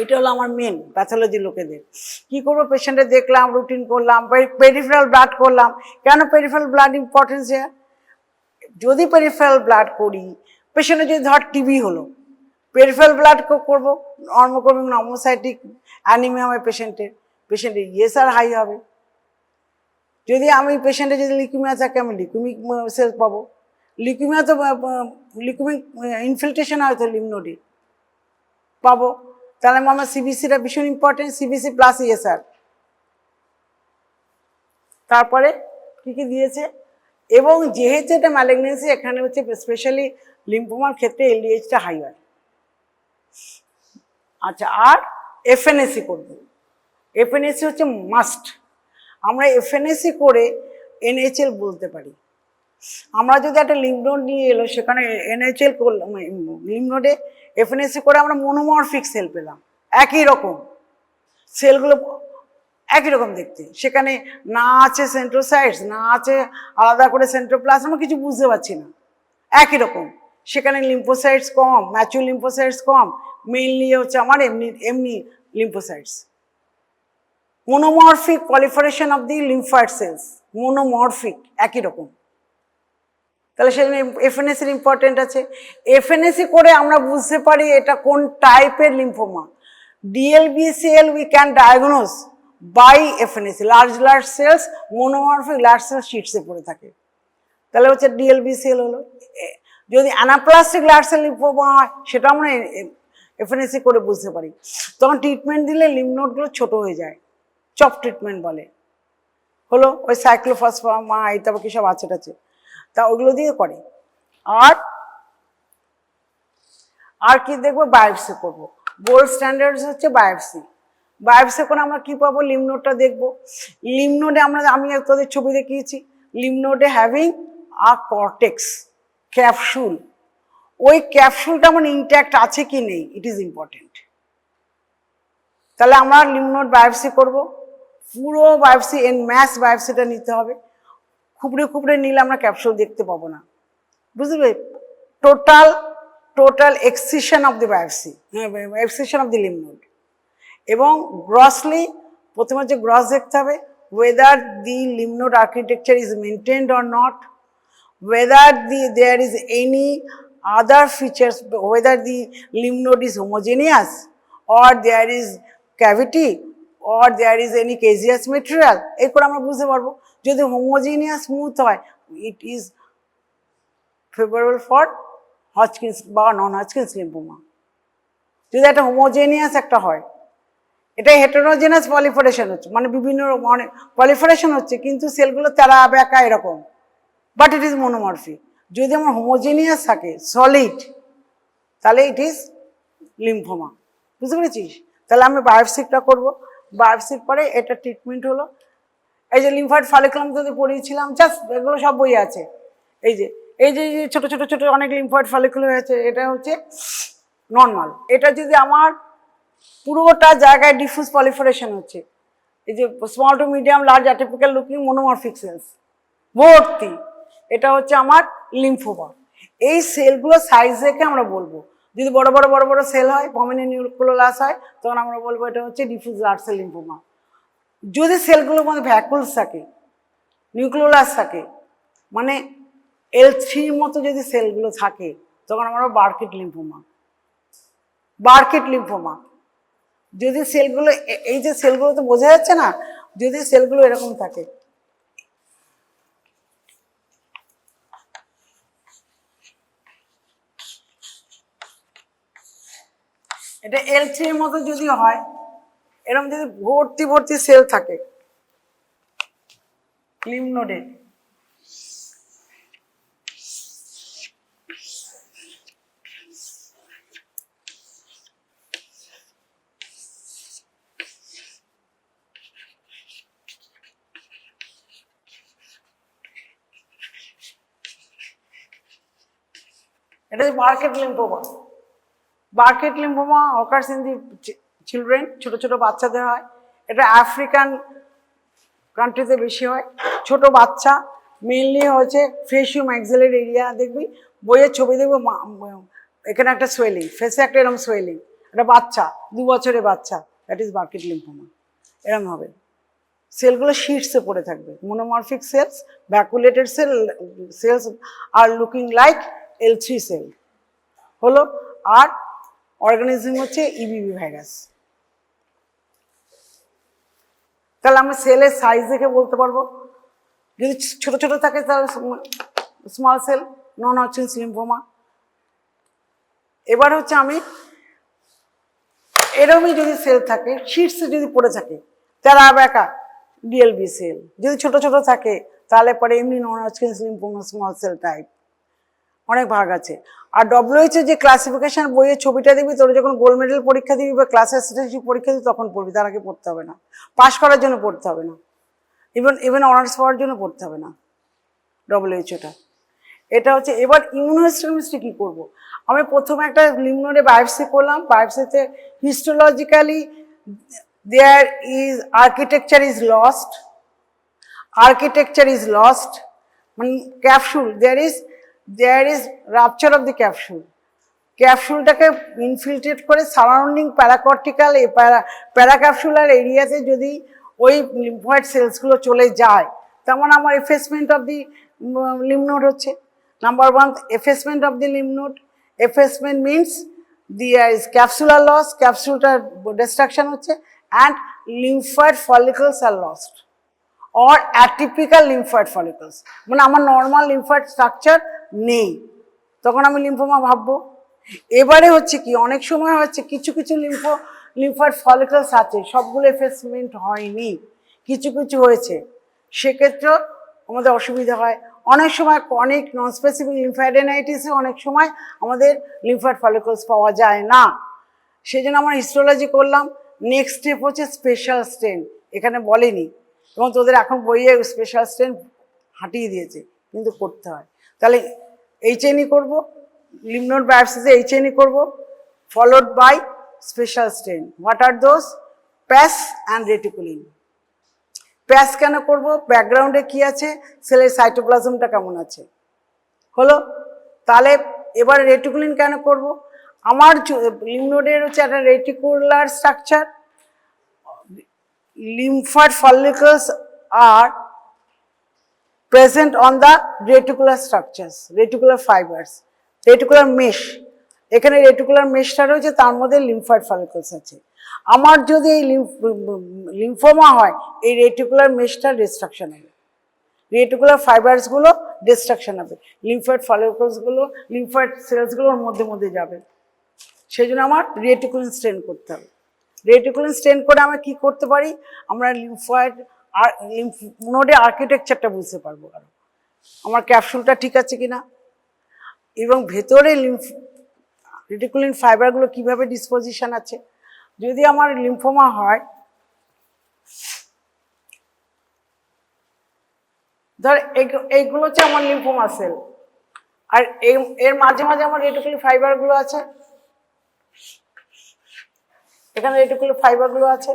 এটা হলো আমার মেন প্যাথোলজি লোকেদের। কি করবো? পেশেন্টে দেখলাম, রুটিন করলাম, পেরিফেরাল ব্লাড করলাম। কেন পেরিফেরাল ব্লাড ইম্পর্টেন্স? যদি পেরিফেরাল ব্লাড করি, পেশেন্টের যদি ধর টিবি হলো, পেরিফেরাল ব্লাড করবো, নর্মোসাইটিক অ্যানিমিয়া হয় পেশেন্টের ইএসআর হাই হবে। যদি আমি পেশেন্টের যদি লিউকিমিয়া থাকে, আমি লিউকিমিক সেল পাবো। লিউকিমিয়া তো লিউকিমিক ইনফিল্ট্রেশন হয়তো লিম্ফ নোডে পাবো। তাহলে আমার সিবিসিটা ভীষণ ইম্পর্টেন্ট, সিবিসি প্লাস ইএসআর। তারপরে কি কি দিয়েছে, এবং যেহেতু এটা ম্যালিগনেন্সি, এখানে হচ্ছে স্পেশালি লিম্ফোমার ক্ষেত্রে এলডিএইচটা হাই হয়। আচ্ছা, আর এফএনএসি করবো। এফএনএসি হচ্ছে মাস্ট। আমরা এফএনএসি করে এনএইচএল বলতে পারি। আমরা যদি একটা লিম্ফ নোড নিয়ে এলো, সেখানে এনএইচএল করলাম, লিম্ফ নোডে এফএনএসি করে আমরা মনোমরফিক সেল পেলাম, একই রকম সেলগুলো একই রকম দেখতে, সেখানে না আছে সেন্ট্রোসাইটস, না আছে আলাদা করে সেন্ট্রোপ্লাজম, কিছু বুঝতে পারছি না, একই রকম। সেখানে লিম্ফোসাইটস কম, ম্যাচুর লিম্ফোসাইটস কম, মেইনলি হচ্ছে আমার এমনি lymphocytes. Monomorphic proliferation of the lymphoid cells, monomorphic একই রকম। তাহলে সেখানে এফএনএসির ইম্পর্টেন্ট আছে। এফএনএসি করে আমরা বুঝতে পারি এটা কোন টাইপের lymphoma. DLBCL we can diagnose by FNAC, large cells, monomorphic large cells শিটসে পড়ে থাকে। তাহলে হচ্ছে ডিএলবিসিএল হলো। যদি অ্যানাপ্লাস্টিক লার্জ সেল লিম্ফোমা হয়, সেটা আমরা এফএনএসি করে বুঝতে পারি। তখন ট্রিটমেন্ট দিলে লিম্ফ নোডগুলো ছোট হয়ে যায়, চপ ট্রিটমেন্ট বলে হলো। ওই সাইক্লোফসফামা এই তারপর কি সব আছে টাছে, তা ওগুলো দিয়ে করে। আর কি দেখবো? বায়োপসি করবো। গোল্ড স্ট্যান্ডার্ড হচ্ছে বায়োপসি করে আমরা কি পাবো? লিম্ফ নোডটা দেখবো। লিম্ফ নোডে আমি তোদের ছবি দেখিয়েছি, লিম্ফ নোডে হ্যাভিং আ কর্টেক্স ক্যাপসুল। ওই ক্যাপসুলটা আমার ইনট্যাক্ট আছে কি নেই, ইট ইজ ইম্পর্টেন্ট। তাহলে আমরা লিম্ফ নোড বায়োপসি করবো। পুরো বায়োপসি ম্যাস বায়োপসিটা নিতে হবে। খুবড়ে নিলে আমরা ক্যাপসুল দেখতে পাবো না, বুঝলে? Total excision of the biopsy, excision of the lymph node. এবং গ্রসলি প্রথমে হচ্ছে গ্রস দেখতে হবে, whether the lymph node architecture is maintained or not, whether there is any other features, whether the lymph node is homogeneous or there is cavity or there is any caseous material, এই করে আমরা বুঝতে পারবো। যদি হোমোজিনিয়াস স্মুথ হয়, it is favorable for Hodgkin's বা নন হজকিন্স লিম্ফোমা। যদি একটা হোমোজেনিয়াস একটা হয়, এটা হেটেরোজেনাস পলিফারেশন হচ্ছে, মানে বিভিন্ন পলিফারেশন হচ্ছে কিন্তু সেলগুলো তেরা বেঁকা এরকম, বাট ইট ইজ মনোমরফিক। যদি আমার হোমোজেনিয়াস থাকে সলিড, তাহলে ইট ইজ লিম্ফোমা। বুঝতে পেরেছিস? তাহলে আমি বায়োপসিটা করবো। বায়োপসির পরে এটা ট্রিটমেন্ট হলো, এই যে লিম্ফয়েড ফলিকুলাম যদি পড়িয়েছিলাম, জাস্ট এগুলো সব বই আছে। এই যে ছোট ছোট ছোট অনেক লিম্ফয়েড ফলিকুল হয়েছে, এটা হচ্ছে নর্মাল। এটা যদি আমার পুরোটা জায়গায় ডিফিউজ পলিফারেশন হচ্ছে, এই যে small to medium large atypical looking monomorphic cells ভর্তি, এটা হচ্ছে আমার লিম্ফোমা। এই সেলগুলো সাইজ দেখে আমরা বলবো। যদি বড় বড় বড় বড় সেল হয়, প্রমিনেন্ট নিউক্লিওলাস হয়, তখন আমরা বলবো এটা হচ্ছে ডিফিউজ লার্জ সেল লিম্ফোমা। যদি সেলগুলোর মধ্যে ভ্যাকুলস থাকে, নিউক্লিওলাস থাকে, মানে L3 মতো যদি সেলগুলো থাকে, তখন আমরা বার্কিট লিম্ফোমা। বার্কিট লিম্ফোমা যদি সেলগুলো, এই যে সেলগুলো তো বোঝা যাচ্ছে না, যদি সেলগুলো এরকম থাকে, এটা L3 মতো যদি হয়, এরকম যদি ভর্তি ভর্তি সেল থাকে লিম্ফ নোডে, এটা Burkitt lymphoma. Burkitt lymphoma occurs in the children, ছোট ছোট বাচ্চাদের হয়। এটা আফ্রিকান কান্ট্রিতে বেশি হয়। ছোট বাচ্চা মেনলি হচ্ছে ফেসিও ম্যাক্সিলারি এরিয়া, দেখবি বইয়ের ছবি দেখবো, এখানে একটা সোয়েলিং, ফেসে একটা এরকম সোয়েলিং, একটা বাচ্চা 2 বছরের বাচ্চা, দ্যাট ইজ বার্কেট লিম্ফোমা। এরকম হবে, সেলগুলো শিটসে পড়ে থাকবে, monomorphic cells, vacuolated cells are looking like L3 cell হলো। আর অর্গানিজম হচ্ছে ইবিভি ভাইরাস। তাহলে আমরা সেলের সাইজ দেখে বলতে পারবো। যদি ছোট ছোট থাকে তাহলে small cell, non Hodgkin's lymphoma. এবার হচ্ছে আমি এরকমই যদি সেল থাকে, শিটসে যদি পড়ে থাকে, তারা বেঁকা ডিএলবি সেল। যদি ছোট ছোট থাকে তাহলে পরে এমনি non Hodgkin's lymphoma small cell type. অনেক ভাগ আছে। আর WHO যে ক্লাসিফিকেশন বইয়ের ছবিটা দিবি, তোর যখন গোল্ড মেডেল পরীক্ষা দিবি বা ক্লাসের স্ট্যাটিস্টিক পরীক্ষা দিবি তখন পড়বি, তার আগে পড়তে হবে না। পাস করার জন্য পড়তে হবে না, ইভেন অনার্স পাওয়ার জন্য পড়তে হবে না WHO-টা। এটা হচ্ছে। এবার ইমিউনোহিস্টোকেমিস্ট্রি কী করবো? আমি প্রথমে একটা লিম্ফ নোডে বায়োপসি করলাম। বায়োপসিতে histologically there is architecture is lost, মানে capsule, there is rupture of the capsule. ক্যাপসুলটাকে ইনফিল্ট্রেট করে সারাউন্ডিং প্যারাকর্টিক্যাল প্যারাক্যাপসুলার এরিয়াতে যদি ওই লিম্ফয়েড সেলসগুলো চলে যায়, তেমন আমার effacement of the lymph node হচ্ছে। Number 1, effacement of the lymph node. Effacement means there is capsular loss, ক্যাপসুলটার ডিস্ট্রাকশন হচ্ছে, and lymphoid follicles are lost or atypical lymphoid follicles, মানে আমার নর্মাল লিম্ফয়েড স্ট্রাকচার নেই, তখন আমি লিম্ফোমা ভাববো। এবারে হচ্ছে কি, অনেক সময় হচ্ছে কিছু কিছু লিম্ফয়েড ফলিকলস আছে, সবগুলো এফেসমেন্ট হয়নি, কিছু কিছু হয়েছে, সেক্ষেত্রে আমাদের অসুবিধা হয়। অনেক সময় অনেক নন স্পেসিফিক লিম্ফোঅ্যাডেনাইটিসে অনেক সময় আমাদের লিম্ফয়েড ফলিকলস পাওয়া যায় না, সেই জন্য আমরা হিস্টোলজি করলাম। নেক্সট স্টেপ হচ্ছে স্পেশাল স্টেন, এখানে বলেনি, এবং তোদের এখন বইয়ে স্পেশাল স্টেন হাঁটিয়ে দিয়েছে, কিন্তু করতে হয়। তাহলে HNE করবো, লিম্ফ নোড বায়োপসিতে HNE করবো, followed by special stain. What are those? PAS and reticulin. PAS কেন করবো? ব্যাকগ্রাউন্ডে কি আছে, সেলের সাইটোপ্লাজমটা কেমন আছে হলো। তাহলে এবার রেটিকুলিন কেন করবো? আমার লিম্ফ নোডের হচ্ছে একটা reticular structure, lymphoid follicles are present on the reticular structures, reticular fibers, reticular mesh. এখানে রেটিকুলার মেশটা রয়েছে, তার মধ্যে লিম্ফয়েড ফলিকলস আছে। আমার যদি এই লিম্ফোমা হয়, এই রেটিকুলার মেশটা ডিস্ট্রাকশন হবে, রেটিকুলার ফাইবারসগুলো ডিস্ট্রাকশন হবে, লিম্ফয়েড ফলিকলসগুলো, লিম্ফয়েড সেলসগুলোর মধ্যে মধ্যে যাবে। সেই জন্য আমার রেটিকুলিন স্টেন করতে হবে। রেটিকুলিন স্টেন করে আমরা কি করতে পারি, আমরা লিম্ফয়েড আর লিম্ফ নোডের আর্কিটেকচারটা বুঝতে পারবো, কারণ আমার ক্যাপসুলটা ঠিক আছে কিনা, এবং ভেতরে রেটিকুলিন ফাইবারগুলো কিভাবে ডিসপোজিশন আছে। যদি আমার লিম্ফোমা হয়, ধর এইগুলো হচ্ছে আমার লিম্ফোমা সেল, আর এর মাঝে মাঝে আমার রেটিকুলিন ফাইবারগুলো আছে, এখানে রেটিকুলার ফাইবারগুলো আছে।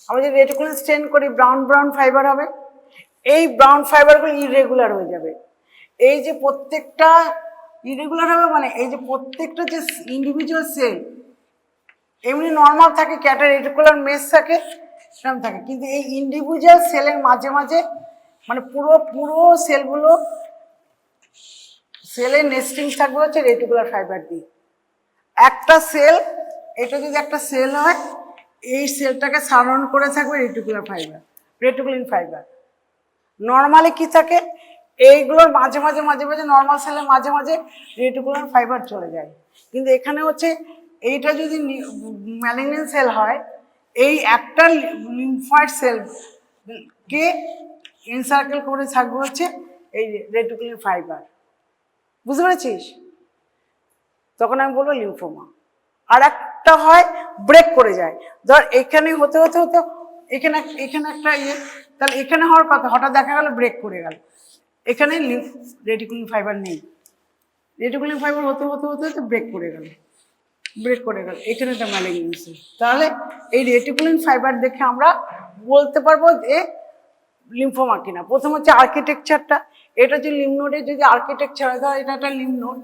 আমরা যদি রেটিকুলার স্টেন করি, ব্রাউন ব্রাউন ফাইবার হবে, এই ব্রাউন ফাইবারগুলো ইরেগুলার হয়ে যাবে। এই যে প্রত্যেকটা ইরেগুলার হবে, মানে এই যে প্রত্যেকটা যে ইন্ডিভিজুয়াল সেল এমনি নর্মাল থাকে, ক্যাটার রেটিকুলার মেশ থাকে, সেরকম থাকে, কিন্তু এই ইন্ডিভিজুয়াল সেলের মাঝে মাঝে মানে পুরো সেলগুলো, সেলের নেস্টিং থাকবে হচ্ছে রেটিকুলার ফাইবার দিয়ে। একটা সেল, এটা যদি একটা সেল হয়, এই সেলটাকে সারাউন্ড করে থাকবে রেটিকুলার ফাইবার, রেটিকুলিন ফাইবার। নর্মালি কি থাকে, এইগুলোর মাঝে মাঝে নর্মাল সেলের মাঝে মাঝে রেটিকুলার ফাইবার চলে যায়, কিন্তু এখানে হচ্ছে এইটা যদি ম্যালিগন্যান্ট সেল হয়, এই একটা লিম্ফয়েড সেলকে এনসার্কেল করে থাকবে হচ্ছে এই রেটিকুলিন ফাইবার। বুঝতে পেরেছিস? তখন আমি বলবো লিম্ফোমা। আর একটা হয় ব্রেক করে যায়, ধর এখানে হতে হতে হতে এখানে একটা ইয়ে, তাহলে এখানে হওয়ার কথা, হঠাৎ দেখা গেল ব্রেক করে গেল, এখানে রেটিকুলিন ফাইবার নেই, রেটিকুলিন ফাইবার হতে হতে হতে হতে ব্রেক করে গেল, এখানে একটা ম্যালিগন্যান্সি। তাহলে এই রেটিকুলিন ফাইবার দেখে আমরা বলতে পারবো যে লিম্ফোমা কিনা। প্রথম হচ্ছে আর্কিটেকচারটা, এটা যে লিম্ফ নোডের যদি আর্কিটেকচার হয়, ধর এটা একটা লিম্ফ নোড,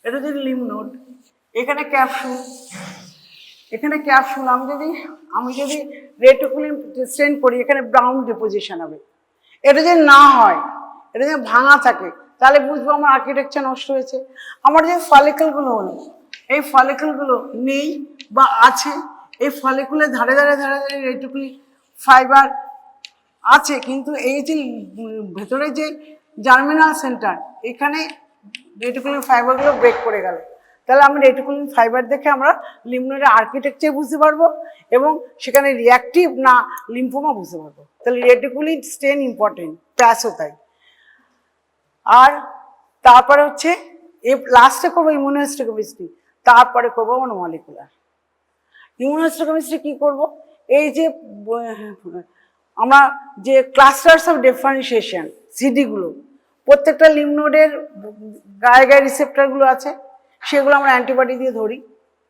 এটা যদি লিম্ফ নোড, এখানে ক্যাপসুল, আমি যদি রেটিকুলিন স্টেন করি, এখানে ব্রাউন ডিপোজিশন হবে। এটা যদি না হয়, এটা যদি ভাঙা থাকে, তাহলে বুঝবো আমার আর্কিটেকচার নষ্ট হয়েছে। আমার যে ফলিকলগুলো হলো, এই ফলিকলগুলো নেই বা আছে, এই ফলিকুলের ধারে ধারে রেটিকুলিন ফাইবার আছে, কিন্তু এই যে ভেতরে যে জার্মিনাল সেন্টার, এখানে রেটিকুলিন ফাইবারগুলো ব্রেক করে গেল। তাহলে আমরা রেটিকুলিন ফাইবার দেখে আমরা লিম্ফ নোডের আর্কিটেকচার বুঝতে পারবো, এবং সেখানে রিয়াক্টিভ না লিম্ফোমা বুঝতে পারবো। তাহলে রেটিকুলিন স্টেন ইম্পর্টেন্ট, প্যাসও তাই। আর তারপরে হচ্ছে লাস্টে করবো ইমিউনোহিস্টোকেমিস্ট্রি, তারপরে করবো মনোমলিকুলার। ইমিউনোহিস্টোকেমিস্ট্রি কি করব, এই যে আমরা যে ক্লাস্টার্স অফ ডিফারেন্সিয়েশন সিডিগুলো, প্রত্যেকটা লিম্ফ নোডের গায়ে গায়ে রিসেপ্টরগুলো আছে, সেগুলো আমরা অ্যান্টিবডি দিয়ে ধরি,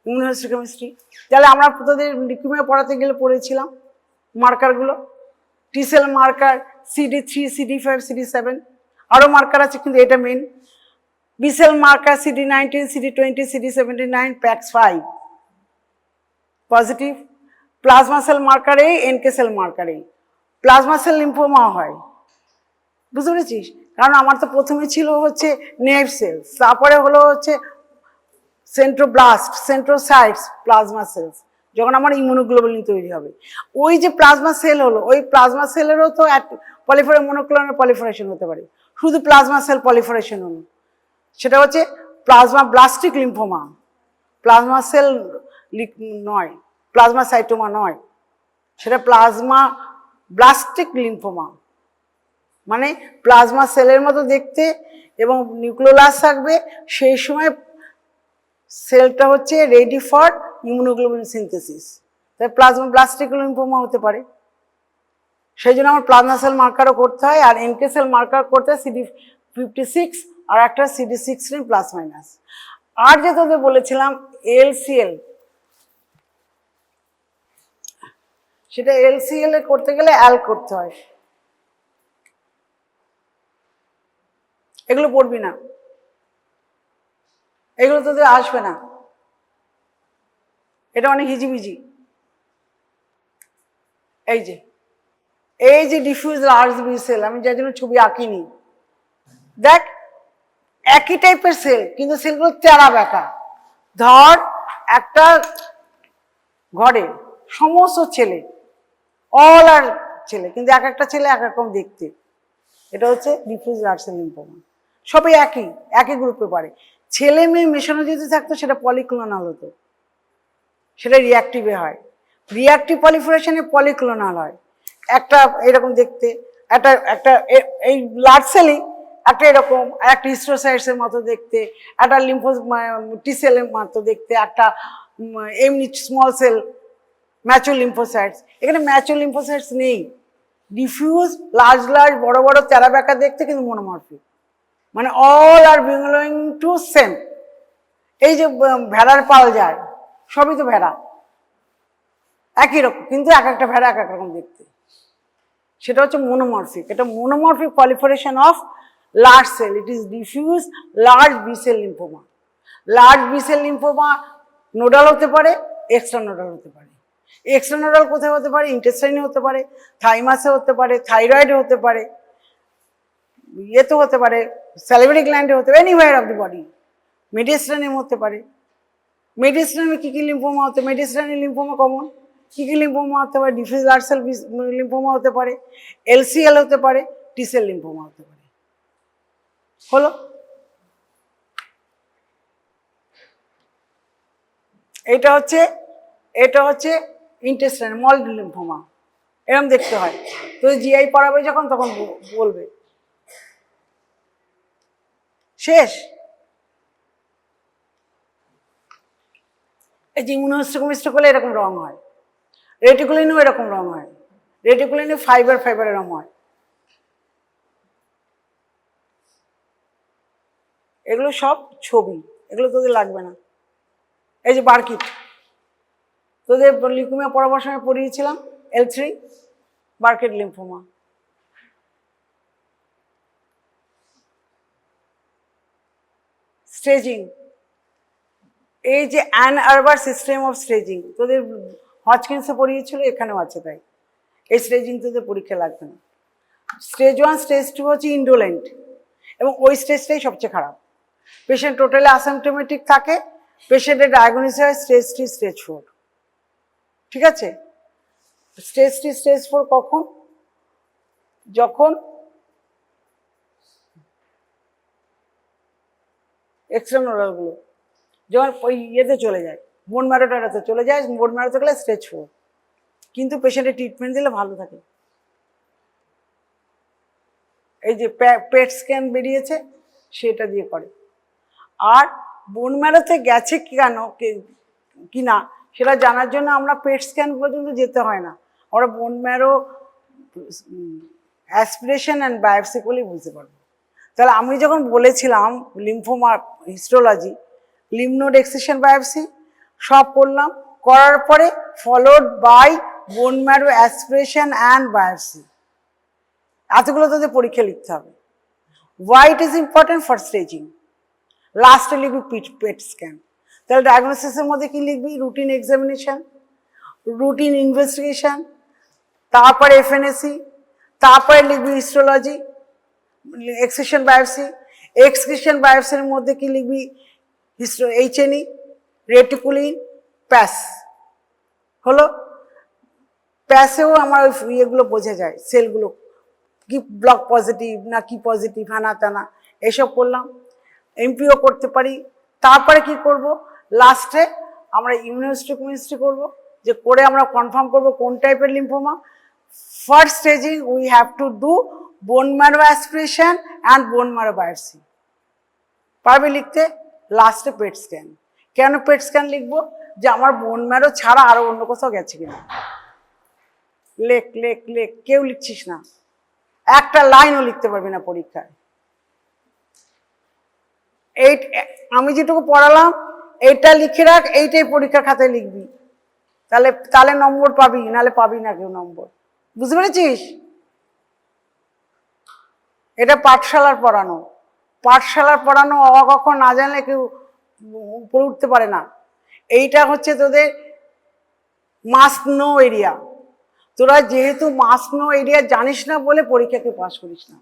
ইমিউনোহিস্টোকেমিস্ট্রি। তাহলে আমরা তোদের লিকুমিয়া পড়াতে গেলে পড়েছিলাম মার্কারগুলো, টি sell marker CD3, CD5, CD7, আরও মার্কার আছে, কিন্তু এটা main. B cell marker CD19, CD20, CD79, PAX5 positive. Plasma cell মার্কারে NK সেল মার্কারে প্লাজমা সেল লিম্ফোমা হয়। বুঝতে পেরেছিস? কারণ আমার তো প্রথমে ছিল হচ্ছে নেভ সেলস, তারপরে হলো হচ্ছে সেন্ট্রোব্লাস্ট, সেন্ট্রোসাইটস, প্লাজমা সেলস। যখন আমার ইমিউনোগ্লোবুলিন তৈরি হবে, ওই যে প্লাজমা সেল হলো, ওই প্লাজমা সেলেরও তো মনোক্লোনাল পলিফারেশন হতে পারে। শুধু প্লাজমা সেল পলিফারেশন হলো, সেটা হচ্ছে plasma ballistic lymphoma, plasma sell নয়, প্লাজমা সাইটোমা নয়, সেটা প্লাজমা ব্লাস্টিক লিম্ফোমা। মানে প্লাজমা সেলের মতো দেখতে এবং নিউক্লিওলাস থাকবে, সেই সময় সেলটা হচ্ছে রেডি ফর ইমিউনোগ্লোবুলিন সিনথেসিস, তাই প্লাজমা ব্লাস্টিক লিম্ফোমা হতে পারে। সেই জন্য আমার প্লাজমা সেল মার্কারও করতে হয়, আর NK সেল মার্কার করতে হয় CD56 আর একটা CD16 প্লাস মাইনাস। আর যে তোদের বলেছিলাম LCL, সেটা LCL এ করতে গেলে অ্যাল করতে হয়। এগুলো পড়বি না, এগুলো তোদের আসবে না, এটা অনেক হিজিবিজি। এই যে এই যে ডিফিউজ লার্জ বি সেল, আমি যার জন্য ছবি আঁকিনি, দেখ একই টাইপের সেল কিন্তু সেলগুলো তেরা বেঁকা। ধর একটা ঘরে সমস্ত ছেলে, অল আর ছেলে, কিন্তু এক একটা ছেলে এক রকম দেখতে, এটা হচ্ছে ডিফিউজ লার্জ সেল লিম্ফোমা। সবই একই গ্রুপে পড়ে। ছেলে মেয়ে মেশানো যদি থাকতো সেটা পলিক্লোনাল হতো, সেটা রিয়াক্টিভে হয়। রিয়াক্টিভ পলিফারেশনে পলিক্লোনাল হয়। একটা এরকম দেখতে, একটা এই লার্জ সেলই একটা এরকম, একটা হিস্টোসাইটসের মতো দেখতে, একটা লিম্ফো টি সেলের মতো দেখতে, একটা এমনি স্মল সেল ম্যাচুর লিম্ফোসাইটস। এখানে ম্যাচুর লিম্ফোসাইটস নেই। ডিফিউজ লার্জ লার্জ বড় বড় তেরা বেঁকা দেখতে, কিন্তু মনোমরফিক, মানে all are belong to same. এই যে ভেড়ার পাল যায়, সবই তো ভেড়া, একই রকম, কিন্তু এক একটা ভেড়া এক এক রকম দেখতে, সেটা হচ্ছে মনোমরফিক। এটা monomorphic proliferation of large cell. It is diffuse large B cell lymphoma. Large B cell lymphoma nodal হতে পারে, এক্সট্রা নোডাল হতে পারে। এক্সট্রা নোডাল কোথায় হতে পারে? ইন্টেস্টাইনে হতে পারে, থাইমাসে হতে পারে, থাইরয়েডে হতে পারে, ইয়েতে হতে পারে, স্যালিভারি গ্ল্যান্ডে হতে পারে, এনিওয়্যার অফ দি বডি। মেডিস্টাইনেম হতে পারে। মেডিস্টাইনে কী কী লিম্ফোমা হতে? মেডিস্টাইনে লিম্ফোমা কমন। কী কী লিম্ফোমা হতে পারে? ডিফিউজ লার্জ সেল লিম্ফোমা হতে পারে, এলসিএল হতে পারে, টি সেল লিম্ফোমা হতে পারে। হলো? এটা হচ্ছে ইন্টেস্টাইন মল্ড লিম্ফোমা, এরকম দেখতে হয়। তো জিআই পড়াবে যখন, তখন বলবে। শেষ। এই যে ইমিউনোহিস্টোকেমিস্ট্রি করলে এরকম রং হয়, রেটিকুলিনও এরকম রং হয়, রেটিকুলিনে ফাইবার এরকম হয়। এগুলো সব ছবি, এগুলো তোদের লাগবে না। এই যে বার্কিট, তোদের লিউকেমিয়া পড়াবার সময় পড়িয়েছিলাম, L3 বার্কিট লিম্ফোমা। স্টেজিং, এই যে an Arbor system of staging তোদের হজকিন্সে পড়িয়েছিল, এখানেও আছে। তাই এই স্টেজিং তোদের পরীক্ষা লাগবে না। স্টেজ 1 স্টেজ 2 হচ্ছে ইন্ডোলেন্ট, এবং ওই স্টেজটাই সবচেয়ে খারাপ। পেশেন্ট টোটালি অ্যাসিম্পটোমেটিক থাকে, পেশেন্টের ডায়াগনোসিস হয় স্টেজ 3 স্টেজ 4। ঠিক আছে? স্টেজ 3 স্টেজ 4 কখন? যখন এক্সট্রানোডালগুলো যখন ওই ইয়েতে চলে যায়, বোন ম্যারোটাতে চলে যায়, বোন ম্যারোতে গেলে স্টেজ 4। কিন্তু পেশেন্টের ট্রিটমেন্ট দিলে ভালো থাকে। এই যে পেট স্ক্যান বেরিয়েছে, সেটা দিয়ে করে। আর বোন ম্যারোতে গেছে কেন কি না সেটা জানার জন্য আমরা পেট স্ক্যান পর্যন্ত যেতে হয় না, আমরা বোন ম্যারো অ্যাসপিরেশন অ্যান্ড বায়োপসি করলেই বুঝতে পারবো। তাহলে আমি যখন বলেছিলাম lymphoma histology, lymph node excision biopsy সব করলাম, করার পরে followed by bone marrow aspiration and biopsy. এতগুলো তোদের পরীক্ষা লিখতে হবে। Why it is important for staging? লাস্টে লিখবি পেট স্ক্যান। তাহলে ডায়াগনোসিসের মধ্যে কি লিখবি? রুটিন এক্সামিনেশন, রুটিন ইনভেস্টিগেশন, তারপরে এফএনএসি, তারপরে লিখবি হিস্টোলজি, এক্সিশন বায়োপসি। এক্সিশন বায়োপসির মধ্যে কি লিখবি? এইচএনই, রেটিকুলিন, প্যাস। হলো? প্যাসেও আমার ওই ইয়েগুলো বোঝা যায়, সেলগুলো কি ব্লক পজিটিভ না কি পজিটিভ, হানা টানা এসব করলাম। এমপিও করতে পারি। তারপরে কি করব? লাস্টে আমরা ইমিউনোহিস্টোকেমিস্ট্রি করব, যে করে আমরা কনফার্ম করব কোন টাইপের lymphoma. First staging we have to do বোন marrow aspiration and bone marrow biopsy. পারবে লিখতে? লাস্টে পেট স্ক্যান। কেন পেট স্ক্যান লিখবো? যে আমার বোন ম্যারো ছাড়া আরো অন্য কোথাও গেছে কিনা। লেখ লেখ লেখ, কেউ লিখছিস না, একটা লাইনও লিখতে পারবি না পরীক্ষায়। এই আমি যেটুকু পড়ালাম এইটা লিখে রাখ, এইটাই পরীক্ষার খাতায় লিখবি, তাহলে নম্বর পাবি, নাহলে পাবি না কেউ নম্বর। বুঝতে পেরেছিস? এটা পাঠশালার পড়ানো। পাঠশালার পড়ানো অ ক খ না জানলে কেউ উপরে উঠতে পারে না। এইটা হচ্ছে তোদের মাস্ট নো এরিয়া। তোরা যেহেতু মাস নো এরিয়া জানিস না বলে পরীক্ষাকে পাস করিস না।